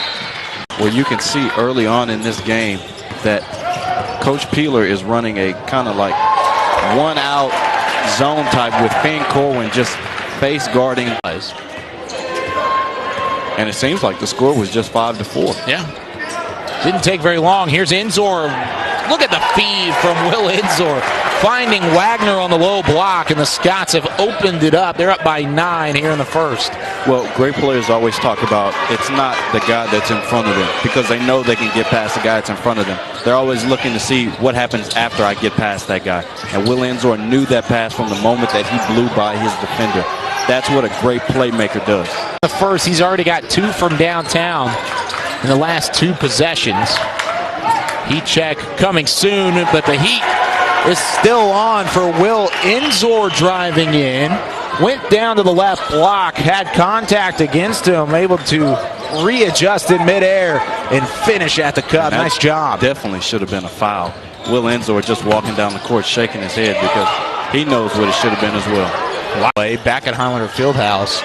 Speaker 3: Well, you can see early on in this game that Coach Peeler is running a kind of like one-out zone type with Finn Corwin just face guarding. And it seems like the score was just 5-4.
Speaker 1: Yeah. Didn't take very long. Here's Enzor. Look at the feed from Will Enzor. Finding Wagner on the low block, and the Scots have opened it up. They're up by 9 here in the first.
Speaker 3: Well, great players always talk about it's not the guy that's in front of them, because they know they can get past the guy that's in front of them. They're always looking to see what happens after I get past that guy. And Will Enzor knew that pass from the moment that he blew by his defender. That's what a great playmaker does.
Speaker 1: The first, he's already got 2 from downtown in the last 2 possessions. Heat check coming soon, but the heat is still on for Will Enzor driving in. Went down to the left block, had contact against him, able to readjust in midair and finish at the cup. Nice job.
Speaker 3: Definitely should have been a foul. Will Enzor just walking down the court shaking his head because he knows what it should have been as well.
Speaker 1: Back at Highlander Fieldhouse.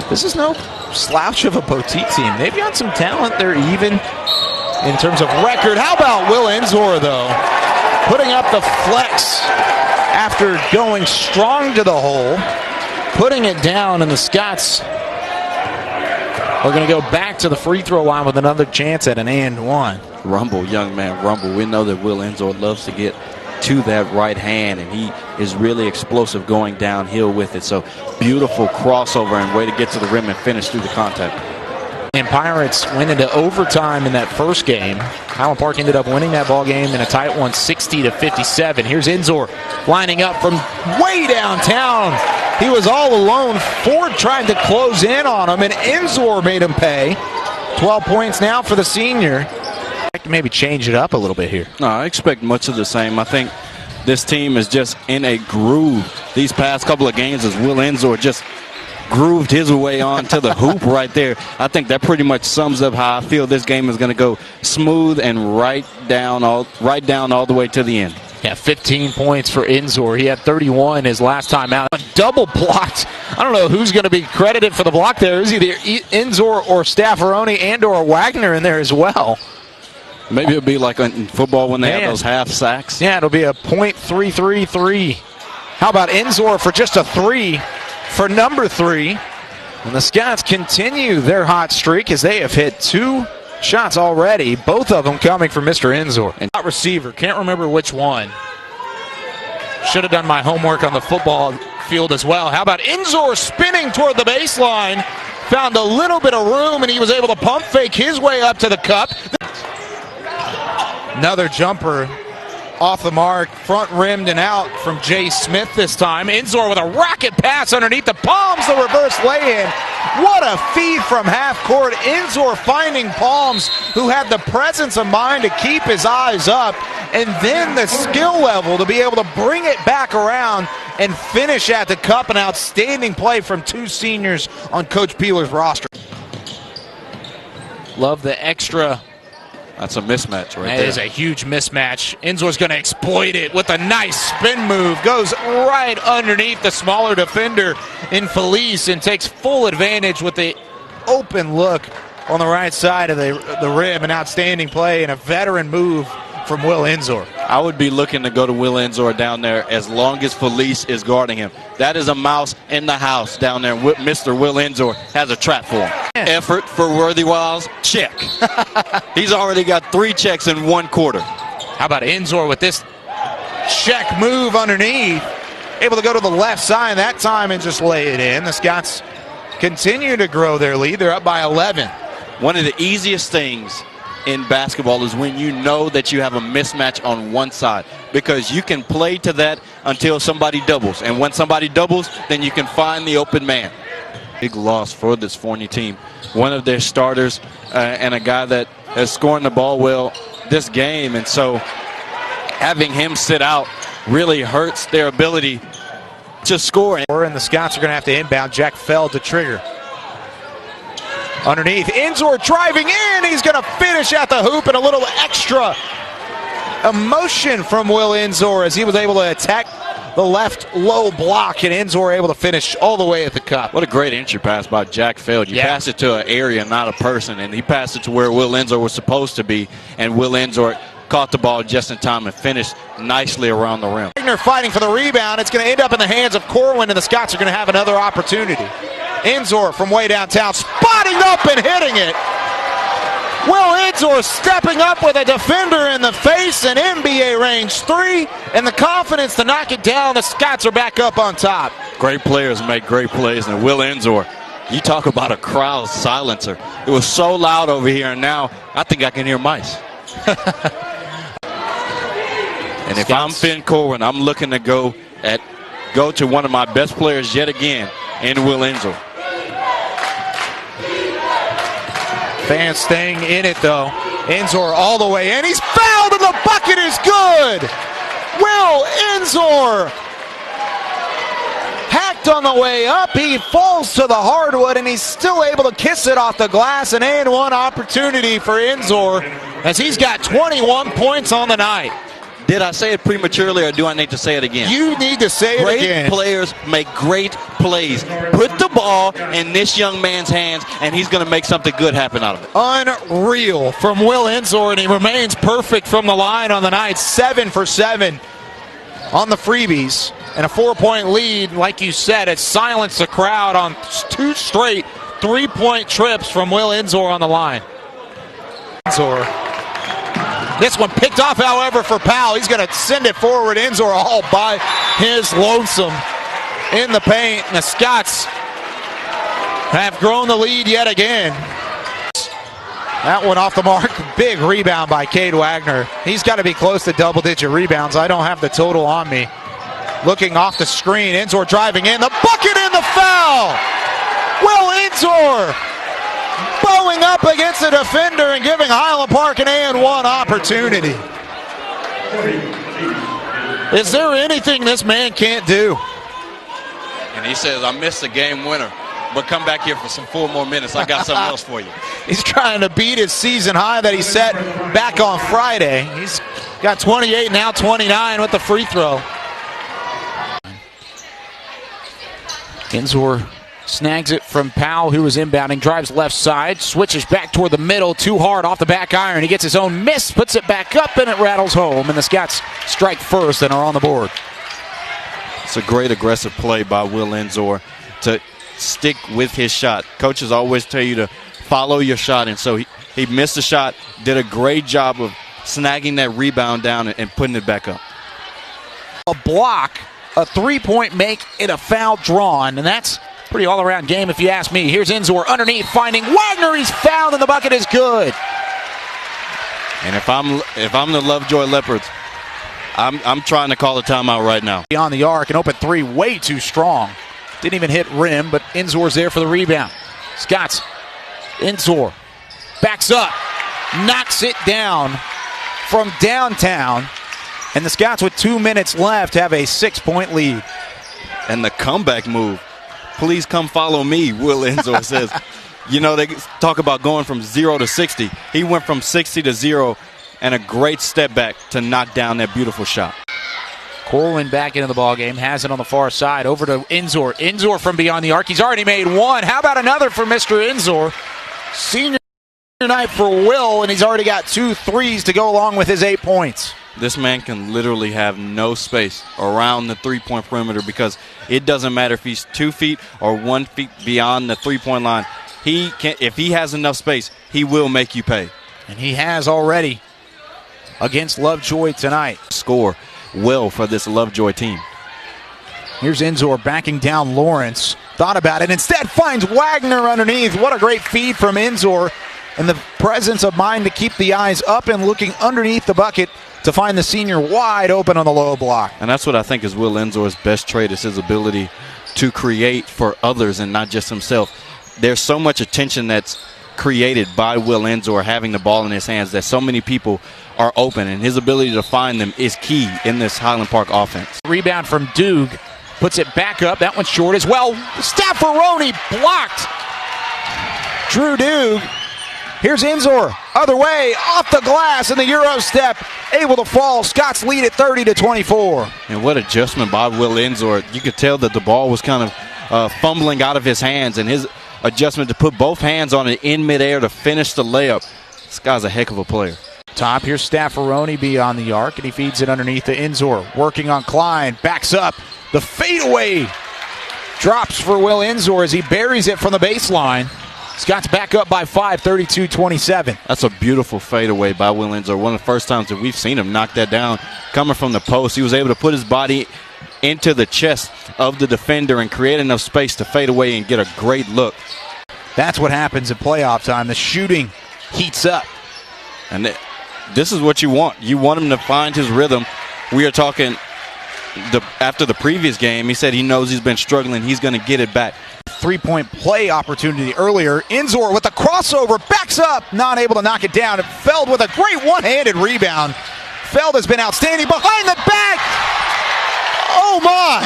Speaker 1: This is no slouch of a Poteet team. They've got some talent. They're even in terms of record. How about Will Enzor, though? Putting up the flex after going strong to the hole. Putting it down, and the Scots are going to go back to the free throw line with another chance at an and one.
Speaker 3: Rumble, young man, rumble. We know that Will Enzor loves to get to that right hand, and he is really explosive going downhill with it. So beautiful crossover and way to get to the rim and finish through the contact.
Speaker 1: And Pirates went into overtime in that first game. Highland Park ended up winning that ball game in a tight one, 60-57. Here's Enzor lining up from way downtown. He was all alone. Ford trying to close in on him, and Enzor made him pay. 12 points now for the senior. Maybe change it up a little bit here.
Speaker 3: No, I expect much of the same. I think this team is just in a groove these past couple of games as Will Enzor just grooved his way onto the hoop right there. I think that pretty much sums up how I feel this game is going to go smooth and right down all the way to the end.
Speaker 1: Yeah, 15 points for Enzor. He had 31 his last time out. Double blocked. I don't know who's going to be credited for the block there. It was either Enzor or Staffaroni and or Wagner in there as well.
Speaker 3: Maybe it'll be like in football when they have those half sacks.
Speaker 1: Yeah, it'll be a .333. How about Enzor for just a 3 for number 3? And the Scots continue their hot streak as they have hit 2 shots already, both of them coming from Mr. Enzor. And receiver, can't remember which one. Should have done my homework on the football field as well. How about Enzor spinning toward the baseline? Found a little bit of room, and he was able to pump fake his way up to the cup. Another jumper off the mark, front rimmed and out from Jay Smith this time. Enzor with a rocket pass underneath the palms, the reverse lay-in. What a feed from half court. Enzor finding Palms, who had the presence of mind to keep his eyes up, and then the skill level to be able to bring it back around and finish at the cup. An outstanding play from 2 seniors on Coach Peeler's roster. Love the extra.
Speaker 3: That's a mismatch right there.
Speaker 1: That is a huge mismatch. Enzor's going to exploit it with a nice spin move. Goes right underneath the smaller defender in Felice and takes full advantage with the open look on the right side of the rim. An outstanding play and a veteran move from Will Enzor.
Speaker 3: I would be looking to go to Will Enzor down there as long as Felice is guarding him. That is a mouse in the house down there. Mr. Will Enzor has a trap for him. Effort for Worthy Wiles, check. He's already got 3 checks in 1 quarter.
Speaker 1: How about Enzor with this check move underneath? Able to go to the left side that time and just lay it in. The Scots continue to grow their lead. They're up by 11.
Speaker 3: One of the easiest things in basketball is when you know that you have a mismatch on one side, because you can play to that until somebody doubles, and when somebody doubles, then you can find the open man. Big loss for this Forney team. One of their starters and a guy that is scoring the ball well this game, and so having him sit out really hurts their ability to score.
Speaker 1: And the Scots are going to have to inbound. Jack Feld to trigger. Underneath, Enzor driving in. He's going to finish at the hoop, and a little extra emotion from Will Enzor as he was able to attack the left low block, and Enzor able to finish all the way at the cup.
Speaker 3: What a great entry pass by Jack Feld. You pass it to an area, not a person, and he passed it to where Will Enzor was supposed to be, and Will Enzor caught the ball just in time and finished nicely around the rim.
Speaker 1: Wagner fighting for the rebound. It's going to end up in the hands of Corwin, and the Scots are going to have another opportunity. Enzor from way downtown, spotting up and hitting it. Will Enzor stepping up with a defender in the face, an NBA range 3, and the confidence to knock it down. The Scots are back up on top.
Speaker 3: Great players make great plays, and Will Enzor, you talk about a crowd silencer. It was so loud over here, and now I think I can hear mice. And if I'm Finn Corwin, I'm looking to go to one of my best players yet again in Will Enzor.
Speaker 1: Fans staying in it, though. Enzor all the way in. He's fouled, and the bucket is good. Will Enzor hacked on the way up. He falls to the hardwood, and he's still able to kiss it off the glass. An and-one opportunity for Enzor as he's got 21 points on the night.
Speaker 3: Did I say it prematurely, or do I need to say it again?
Speaker 1: You need to say it again.
Speaker 3: Great players make great plays. Put the ball in this young man's hands, and he's going to make something good happen out of it.
Speaker 1: Unreal from Will Enzor, and he remains perfect from the line on the night. 7 for 7 on the freebies. And a 4-point lead, like you said, it silenced the crowd on 2 straight 3-point trips from Will Enzor on the line. Enzor. This one picked off, however, for Powell. He's going to send it forward. Enzor all by his lonesome in the paint. And the Scots have grown the lead yet again. That one off the mark. Big rebound by Cade Wagner. He's got to be close to double-digit rebounds. I don't have the total on me. looking off the screen. Enzor driving in. The bucket and the foul! Will Enzor bowing up against the defender and giving Highland Park an and-one opportunity. Is there anything this man can't do?
Speaker 3: And he says, I missed the game winner, but come back here for some 4 more minutes. I got something else for you.
Speaker 1: He's trying to beat his season high that he set back on Friday. He's got 28, now 29 with the free throw. Enzor snags it from Powell, who was inbounding, drives left side, switches back toward the middle, too hard off the back iron. He gets his own miss, puts it back up, and it rattles home, and the Scots strike first and are on the board.
Speaker 3: It's a great aggressive play by Will Enzor to stick with his shot. Coaches always tell you to follow your shot, and so he missed the shot, did a great job of snagging that rebound down and putting it back up.
Speaker 1: A block, a three-point make, and a foul drawn, and that's pretty all-around game if you ask me. Here's Enzor underneath, finding Wagner. He's fouled, and the bucket is good.
Speaker 3: And if I'm the Lovejoy Leopards, I'm trying to call a timeout right now.
Speaker 1: Beyond the arc, an open three, way too strong. Didn't even hit rim, but Enzor's there for the rebound. Scots, Enzor backs up, knocks it down from downtown, and the Scots with 2 minutes left have a 6-point lead.
Speaker 3: And the comeback move. Please come follow me, Will Enzor says. You know, they talk about going from 0 to 60. He went from 60 to 0, and a great step back to knock down that beautiful shot.
Speaker 1: Corwin back into the ballgame, has it on the far side, over to Enzor. Enzor from beyond the arc. He's already made one. How about another for Mr. Enzor? Senior night for Will, and he's already got 2 threes to go along with his 8 points.
Speaker 3: This man can literally have no space around the three-point perimeter because it doesn't matter if he's 2 feet or 1 feet beyond the three-point line. If he has enough space, he will make you pay.
Speaker 1: And he has already against Lovejoy tonight.
Speaker 3: Score well for this Lovejoy team.
Speaker 1: Here's Enzor backing down Lawrence. Thought about it. Instead finds Wagner underneath. What a great feed from Enzor. And the presence of mind to keep the eyes up and looking underneath the bucket to find the senior wide open on the low block.
Speaker 3: And that's what I think is Will Enzor's best trait, is his ability to create for others and not just himself. There's so much attention that's created by Will Enzor having the ball in his hands that so many people are open, and his ability to find them is key in this Highland Park offense.
Speaker 1: Rebound from Doog, puts it back up. That one's short as well. Staffaroni blocked. Drew Doog. Here's Enzor, other way, off the glass, and the Euro step, able to fall. Scots lead at 30-24.
Speaker 3: And what adjustment by Will Enzor. You could tell that the ball was kind of fumbling out of his hands, and his adjustment to put both hands on it in midair to finish the layup. This guy's a heck of a player.
Speaker 1: Top, here's Staffaroni beyond the arc, and he feeds it underneath to Enzor. Working on Klein, backs up. The fadeaway drops for Will Enzor as he buries it from the baseline. Scott's back up by 5, 32-27.
Speaker 3: That's a beautiful fadeaway by Will Enzor. One of the first times that we've seen him knock that down coming from the post. He was able to put his body into the chest of the defender and create enough space to fade away and get a great look.
Speaker 1: That's what happens in playoff time. The shooting heats up.
Speaker 3: And this is what you want. You want him to find his rhythm. We are talking after the previous game, he said he knows he's been struggling. He's going to get it back.
Speaker 1: 3-point play opportunity earlier. Enzor with the crossover, backs up, not able to knock it down. Feld with a great one-handed rebound. Feld has been outstanding behind the back. Oh my!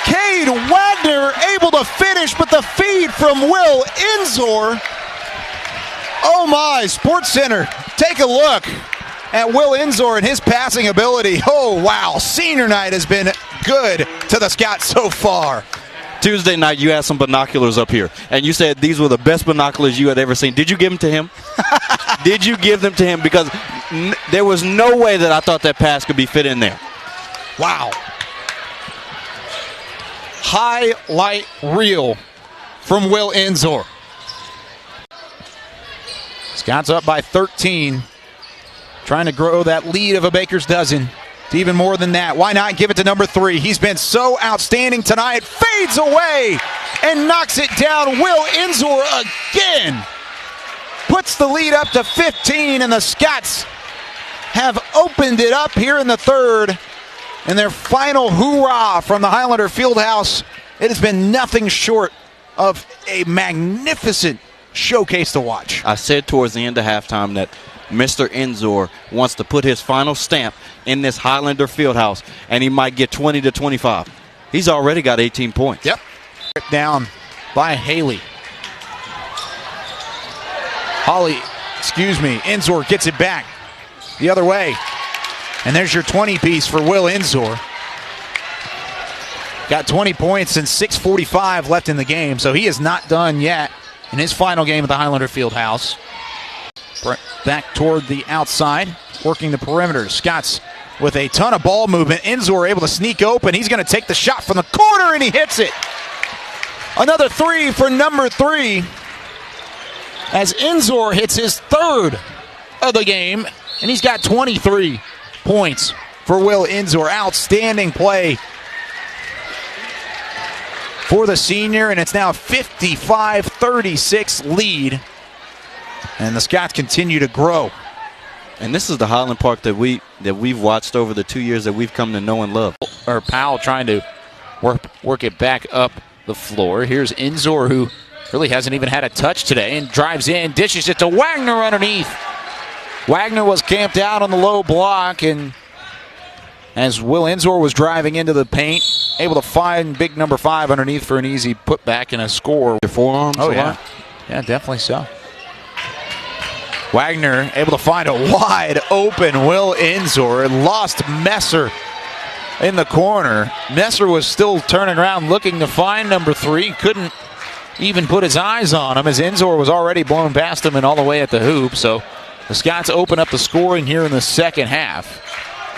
Speaker 1: Cade Wagner able to finish, but the feed from Will Enzor. Oh my, Sports Center, take a look at Will Enzor and his passing ability. Oh wow, senior night has been good to the Scots so far.
Speaker 3: Tuesday night, you had some binoculars up here, and you said these were the best binoculars you had ever seen. Did you give them to him? Did you give them to him? Because there was no way that I thought that pass could be fit in there.
Speaker 1: Wow. Highlight reel from Will Enzor. Scots up by 13. Trying to grow that lead of a baker's dozen to even more than that. Why not give it to number 3? He's been so outstanding tonight. Fades away and knocks it down. Will Enzor again puts the lead up to 15, and the Scots have opened it up here in the third
Speaker 9: in their final hoorah from the Highlander Fieldhouse. It has been nothing short of a magnificent showcase to watch.
Speaker 3: I said towards the end of halftime that Mr. Enzor wants to put his final stamp in this Highlander Fieldhouse, and he might get 20 to 25. He's already got 18 points.
Speaker 9: Yep. Down by Haley. Enzor gets it back the other way. And there's your 20 piece for Will Enzor. Got 20 points and 6:45 left in the game, so he is not done yet in his final game at the Highlander Fieldhouse. Back toward the outside, working the perimeter. Scots with a ton of ball movement. Enzor able to sneak open. He's going to take the shot from the corner, and he hits it. Another three for number 3 as Enzor hits his 3rd of the game, and he's got 23 points for Will Enzor. Outstanding play for the senior, and it's now a 55-36 lead. And the Scots continue to grow.
Speaker 3: And this is the Highland Park that we've watched over the 2 years that we've come to know and love.
Speaker 1: Or Powell trying to work it back up the floor. Here's Enzor, who really hasn't even had a touch today, and drives in, dishes it to Wagner underneath. Wagner was camped out on the low block, and as Will Enzor was driving into the paint, able to find big number 5 underneath for an easy putback and a score.
Speaker 3: Your forearms?
Speaker 1: Oh, yeah. Yeah, definitely so. Wagner able to find a wide open Will Enzor. Lost Messer in the corner. Messer was still turning around looking to find number 3. Couldn't even put his eyes on him as Enzor was already blown past him and all the way at the hoop. So the Scots open up the scoring here in the second half.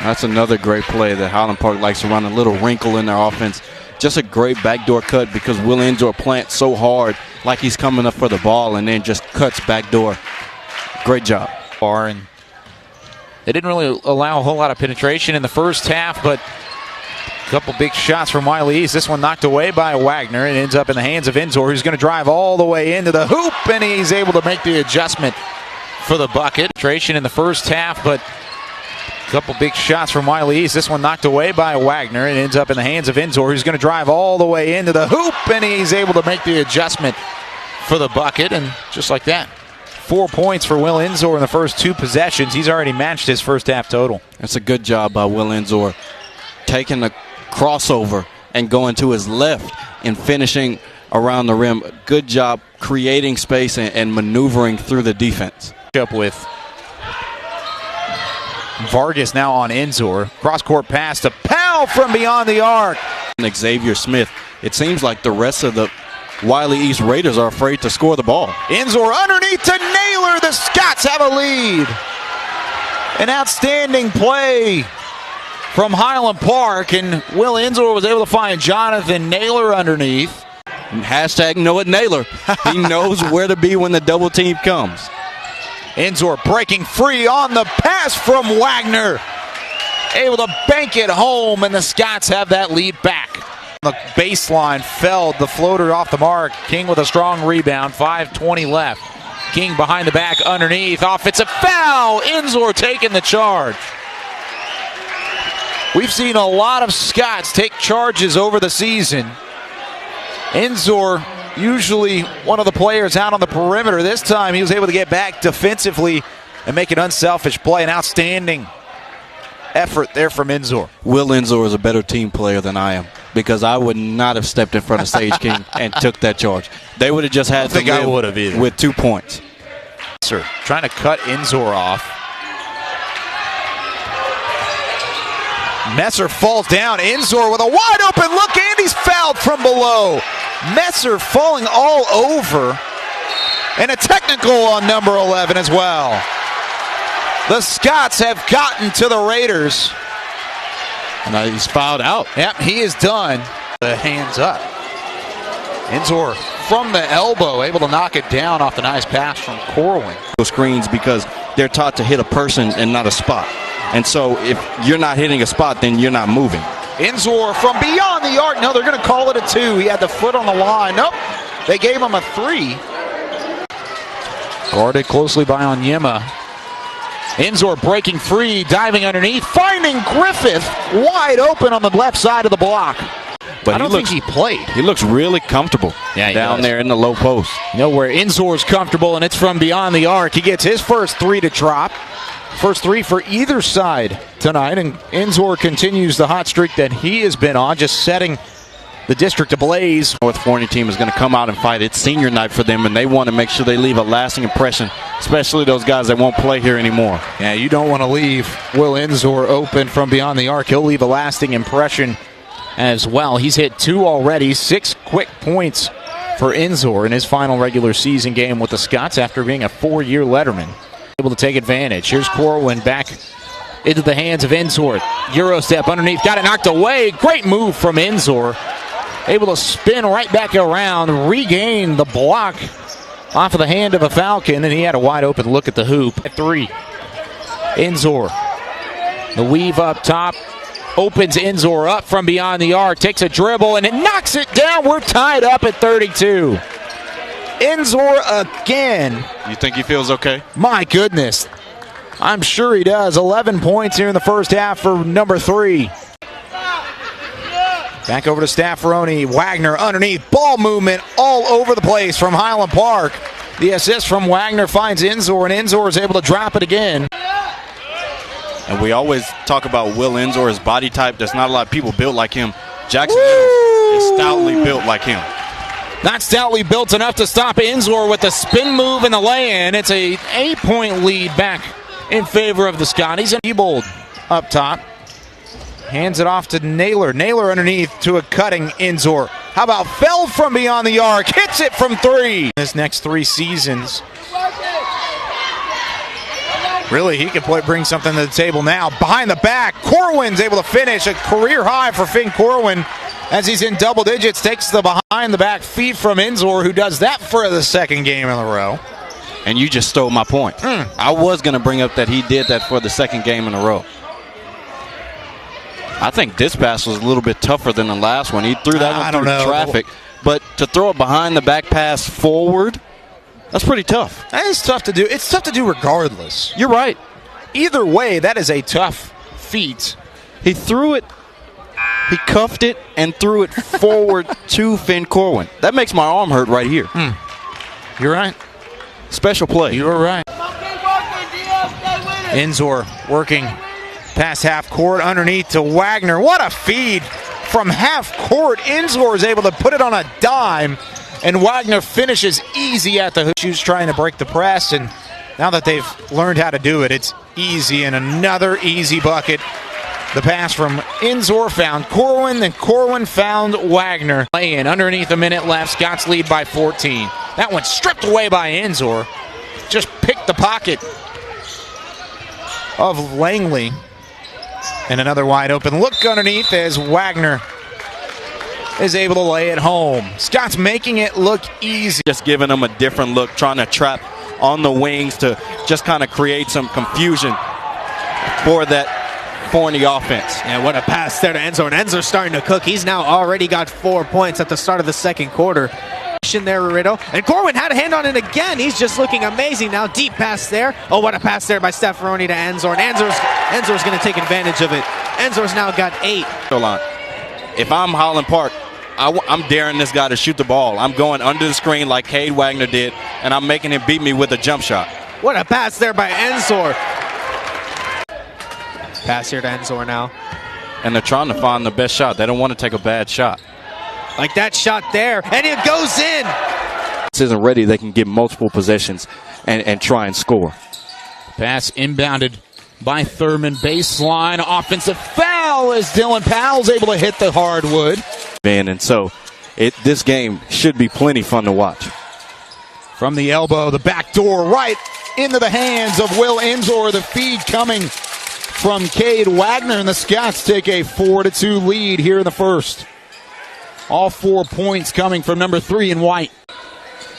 Speaker 3: That's another great play that Highland Park likes to run, a little wrinkle in their offense. Just a great backdoor cut because Will Enzor plants so hard like he's coming up for the ball and then just cuts backdoor. Great job.
Speaker 1: And they didn't really allow a whole lot of penetration in the first half, but a couple big shots from Wiley East. This one knocked away by Wagner. It ends up in the hands of Enzor, who's going to drive all the way into the hoop, and he's able to make the adjustment for the bucket. Penetration in the first half, but a couple big shots from Wiley East. This one knocked away by Wagner. It ends up in the hands of Enzor, who's going to drive all the way into the hoop, and he's able to make the adjustment for the bucket, and just like that, 4 points for Will Enzor in the first 2 possessions. He's already matched his first half total.
Speaker 3: That's a good job by Will Enzor, taking the crossover and going to his left and finishing around the rim. Good job creating space and maneuvering through the defense.
Speaker 1: Up with Vargas now on Enzor. Cross-court pass to Powell from beyond the arc.
Speaker 3: Xavier Smith. It seems like the rest of the Wiley East Raiders are afraid to score the ball.
Speaker 9: Enzor underneath to Naylor. The Scots have a lead. An outstanding play from Highland Park, and Will Enzor was able to find Jonathan Naylor underneath.
Speaker 3: And hashtag know it Naylor. He knows where to be when the double team comes.
Speaker 9: Enzor breaking free on the pass from Wagner. Able to bank it home, and the Scots have that lead back. The baseline fell, the floater off the mark. King with a strong rebound, 5:20 left. King behind the back underneath, offensive foul. Enzor taking the charge. We've seen a lot of Scots take charges over the season. Enzor usually one of the players out on the perimeter. This time he was able to get back defensively and make an unselfish play. An outstanding effort there from Enzor.
Speaker 3: Will Enzor is a better team player than I am, because I would not have stepped in front of Sage King and took that charge. They would have just had to live with 2 points.
Speaker 9: Sir, trying to cut Enzor off. Messer falls down. Enzor with a wide open look, and he's fouled from below. Messer falling all over, and a technical on number 11 as well. The Scots have gotten to the Raiders.
Speaker 3: And he's fouled out.
Speaker 9: Yep, he is done. The hands up. Enzor from the elbow, able to knock it down off the nice pass from Corwin.
Speaker 3: Screens because they're taught to hit a person and not a spot. And so if you're not hitting a spot, then you're not moving.
Speaker 9: Enzor from beyond the arc. No, they're going to call it a 2. He had the foot on the line. Nope, they gave him a 3.
Speaker 1: Guarded closely by Onyema.
Speaker 9: Enzor breaking free, diving underneath, finding Griffith wide open on the left side of the block.
Speaker 5: But
Speaker 9: I don't think he played.
Speaker 5: He looks really comfortable down there in the low post.
Speaker 9: You know where Enzor's comfortable, and it's from beyond the arc. He gets his first three to drop. First three for either side tonight, and Enzor continues the hot streak that he has been on, just setting the district ablaze.
Speaker 3: North Forney team is going to come out and fight. It's senior night for them, and they want to make sure they leave a lasting impression, especially those guys that won't play here anymore.
Speaker 9: Yeah, you don't want to leave Will Enzor open from beyond the arc. He'll leave a lasting impression as well. He's hit 2 already, 6 quick points for Enzor in his final regular season game with the Scots after being a 4-year letterman. Able to take advantage. Here's Corwin back into the hands of Enzor. Euro step underneath, got it knocked away. Great move from Enzor. Able to spin right back around, regain the block off of the hand of a Falcon, and he had a wide open look at the hoop. At 3, Enzor, the weave up top, opens Enzor up from beyond the arc, takes a dribble, and it knocks it down. We're tied up at 32. Enzor again.
Speaker 3: You think he feels okay?
Speaker 9: My goodness. I'm sure he does. 11 points here in the first half for number 3. Back over to Staffaroni. Wagner underneath. Ball movement all over the place from Highland Park. The assist from Wagner finds Enzor, and Enzor is able to drop it again.
Speaker 3: And we always talk about Will Enzor, his body type. There's not a lot of people built like him. Jackson is stoutly built like him.
Speaker 9: Not stoutly built enough to stop Enzor with the spin move and the lay-in. It's a 8-point lead back in favor of the Scotties. And Ebold up top. Hands it off to Naylor. Naylor underneath to a cutting Enzor. How about fell from beyond the arc? Hits it from 3. His next 3 seasons. Really, he could bring something to the table now. Behind the back, Corwin's able to finish. A career high for Finn Corwin as he's in double digits. Takes the behind the back feed from Enzor, who does that for the second game in a row.
Speaker 3: And you just stole my point. I was going to bring up that he did that for the second game in a row. I think this pass was a little bit tougher than the last one. He threw that through traffic. But to throw a behind the back pass forward, that's pretty tough.
Speaker 9: That is tough to do. It's tough to do regardless.
Speaker 3: You're right.
Speaker 9: Either way, that is a tough feat.
Speaker 3: He threw it, he cuffed it, and threw it forward to Finn Corwin. That makes my arm hurt right here.
Speaker 9: You're right.
Speaker 3: Special play.
Speaker 9: You were right. Enzor working past half court underneath to Wagner. What a feed from half court. Enzor is able to put it on a dime, and Wagner finishes easy at the hoop. She was trying to break the press, and now that they've learned how to do it, it's easy, and another easy bucket. The pass from Enzor found Corwin, then Corwin found Wagner. Lay-in underneath a minute left. Scots lead by 14. That one stripped away by Enzor. Just picked the pocket of Langley. And another wide open look underneath as Wagner is able to lay it home. Scott's making it look easy.
Speaker 3: Just giving them a different look, trying to trap on the wings to just kind of create some confusion for that Forney offense.
Speaker 2: And what a pass there to Enzor. And Enzor's starting to cook. He's now already got 4 points at the start of the second quarter. There, Rito. And Corwin had a hand on it again. He's just looking amazing now. Deep pass there. Oh, what a pass there by Staffaroni to Enzor. And Enzor's going to take advantage of it. Enzor's now got 8.
Speaker 3: If I'm Highland Park, I'm daring this guy to shoot the ball. I'm going under the screen like Cade Wagner did, and I'm making him beat me with a jump shot.
Speaker 2: What a pass there by Enzor. Pass here to Enzor now.
Speaker 3: And they're trying to find the best shot. They don't want to take a bad shot.
Speaker 2: Like that shot there, and it goes in.
Speaker 3: This isn't ready. They can get multiple possessions and try and score.
Speaker 9: Pass inbounded by Thurman. Baseline offensive foul as Dylan Powell's able to hit the hardwood.
Speaker 3: And so this game should be plenty fun to watch.
Speaker 9: From the elbow, the back door right into the hands of Will Enzor. The feed coming from Cade Wagner, and the Scots take a 4-2 lead here in the first. All 4 points coming from number 3 in white.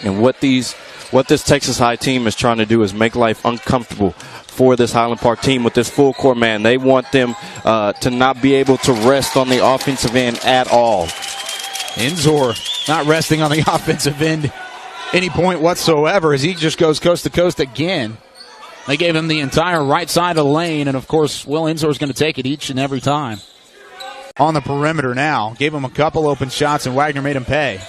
Speaker 3: And what this Texas High team is trying to do is make life uncomfortable for this Highland Park team with this full court man. They want them to not be able to rest on the offensive end at all.
Speaker 9: Enzor not resting on the offensive end any point whatsoever as he just goes coast to coast again. They gave him the entire right side of the lane, and of course, Will Enzor is going to take it each and every time. On the perimeter now, gave him a couple open shots, and Wagner made him pay.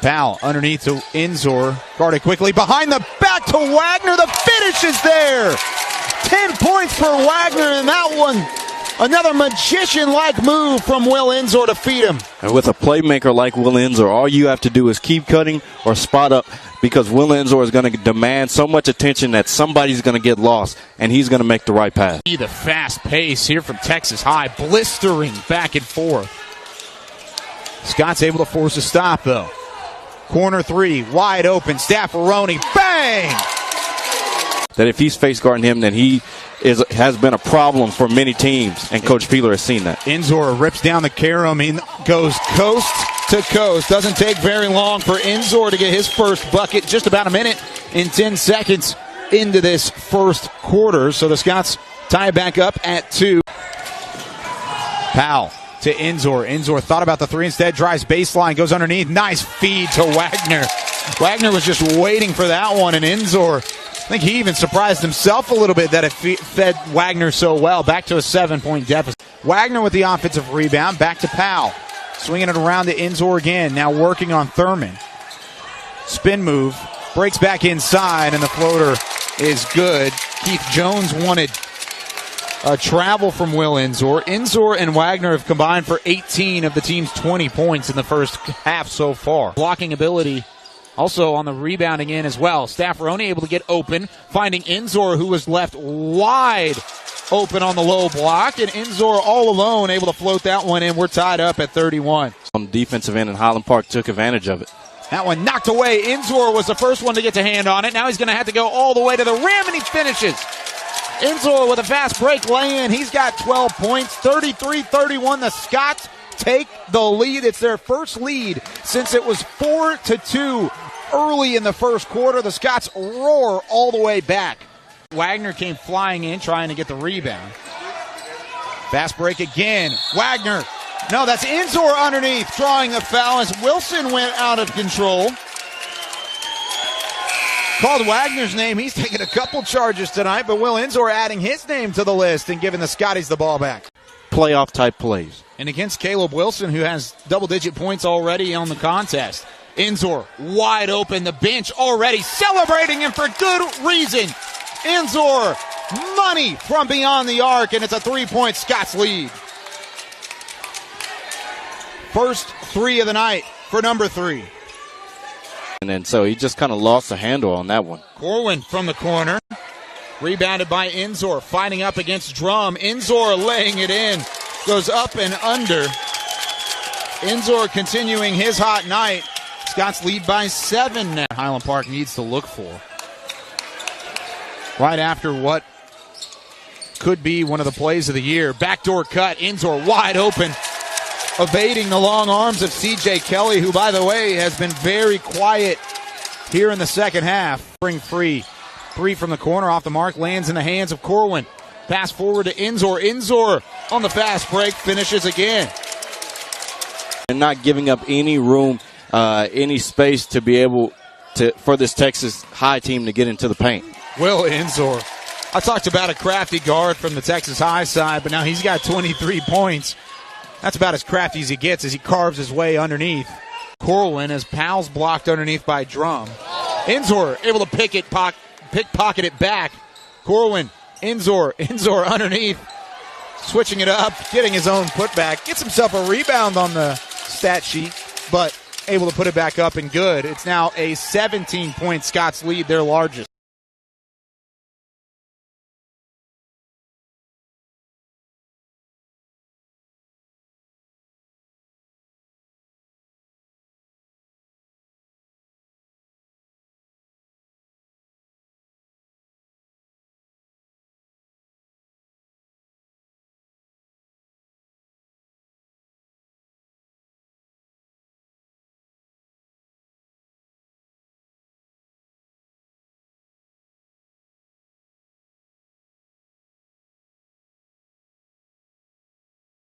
Speaker 9: Powell underneath to Enzor, guarded quickly behind the back to Wagner. The finish is there. 10 points for Wagner in that one. Another magician-like move from Will Enzor to feed him.
Speaker 3: And with a playmaker like Will Enzor, all you have to do is keep cutting or spot up, because Will Enzor is going to demand so much attention that somebody's going to get lost, and he's going to make the right pass.
Speaker 9: The fast pace here from Texas High, blistering back and forth. Scott's able to force a stop, though. Corner three, wide open, Staffaroni, bang!
Speaker 3: That if he's face guarding him, then he has been a problem for many teams, and Coach Peeler has seen that.
Speaker 9: Enzor rips down the carom. He goes coast to coast. Doesn't take very long for Enzor to get his first bucket. Just about a minute and 10 seconds into this first quarter. So the Scots tie it back up at 2. Powell to Enzor. Enzor thought about the three instead. Drives baseline. Goes underneath. Nice feed to Wagner. Wagner was just waiting for that one, and Enzor, I think he even surprised himself a little bit that it fed Wagner so well. Back to a 7-point deficit. Wagner with the offensive rebound. Back to Powell. Swinging it around to Enzor again. Now working on Thurman. Spin move. Breaks back inside, and the floater is good. Keith Jones wanted a travel from Will Enzor. Enzor and Wagner have combined for 18 of the team's 20 points in the first half so far. Blocking ability also on the rebounding end as well. Staffaroni able to get open, finding Enzor, who was left wide open on the low block, and Enzor all alone able to float that one in. We're tied up at 31.
Speaker 3: On the defensive end, and Highland Park took advantage of it.
Speaker 9: That one knocked away. Enzor was the first one to get the hand on it. Now he's going to have to go all the way to the rim, and he finishes. Enzor with a fast break lay-in. He's got 12 points, 33-31. The Scots take the lead. It's their first lead since it was 4-2 early in the first quarter. The Scots roar all the way back. Wagner came flying in, trying to get the rebound. Fast break again. Wagner. No, that's Enzor underneath, drawing the foul as Wilson went out of control. Called Wagner's name. He's taken a couple charges tonight, but Will Enzor adding his name to the list and giving the Scotties the ball back.
Speaker 3: Playoff type plays.
Speaker 9: And against Caleb Wilson, who has double-digit points already on the contest. Enzor wide open. The bench already celebrating him for good reason. Enzor, money from beyond the arc, and it's a 3-point Scots lead. First three of the night for number 3.
Speaker 3: And then so he just kind of lost the handle on that one.
Speaker 9: Corwin from the corner. Rebounded by Enzor, fighting up against Drum. Enzor laying it in. Goes up and under. Enzor continuing his hot night. Scots lead by 7 now. Highland Park needs to look for. Right after what could be one of the plays of the year. Backdoor cut. Enzor wide open. Evading the long arms of C.J. Kelly, who, by the way, has been very quiet here in the second half. Bring free. 3 from the corner off the mark. Lands in the hands of Corwin. Pass forward to Enzor. Enzor on the fast break. Finishes again.
Speaker 3: And not giving up any room, any space to be able to for this Texas High team to get into the paint.
Speaker 9: Will Enzor. I talked about a crafty guard from the Texas High side, but now he's got 23 points. That's about as crafty as he gets as he carves his way underneath. Corwin, as Powell's blocked underneath by Drum. Enzor able to pickpocket it back. Corwin, Enzor underneath. Switching it up, getting his own putback. Gets himself a rebound on the stat sheet, but able to put it back up and good. It's now a 17-point Scots lead, their largest.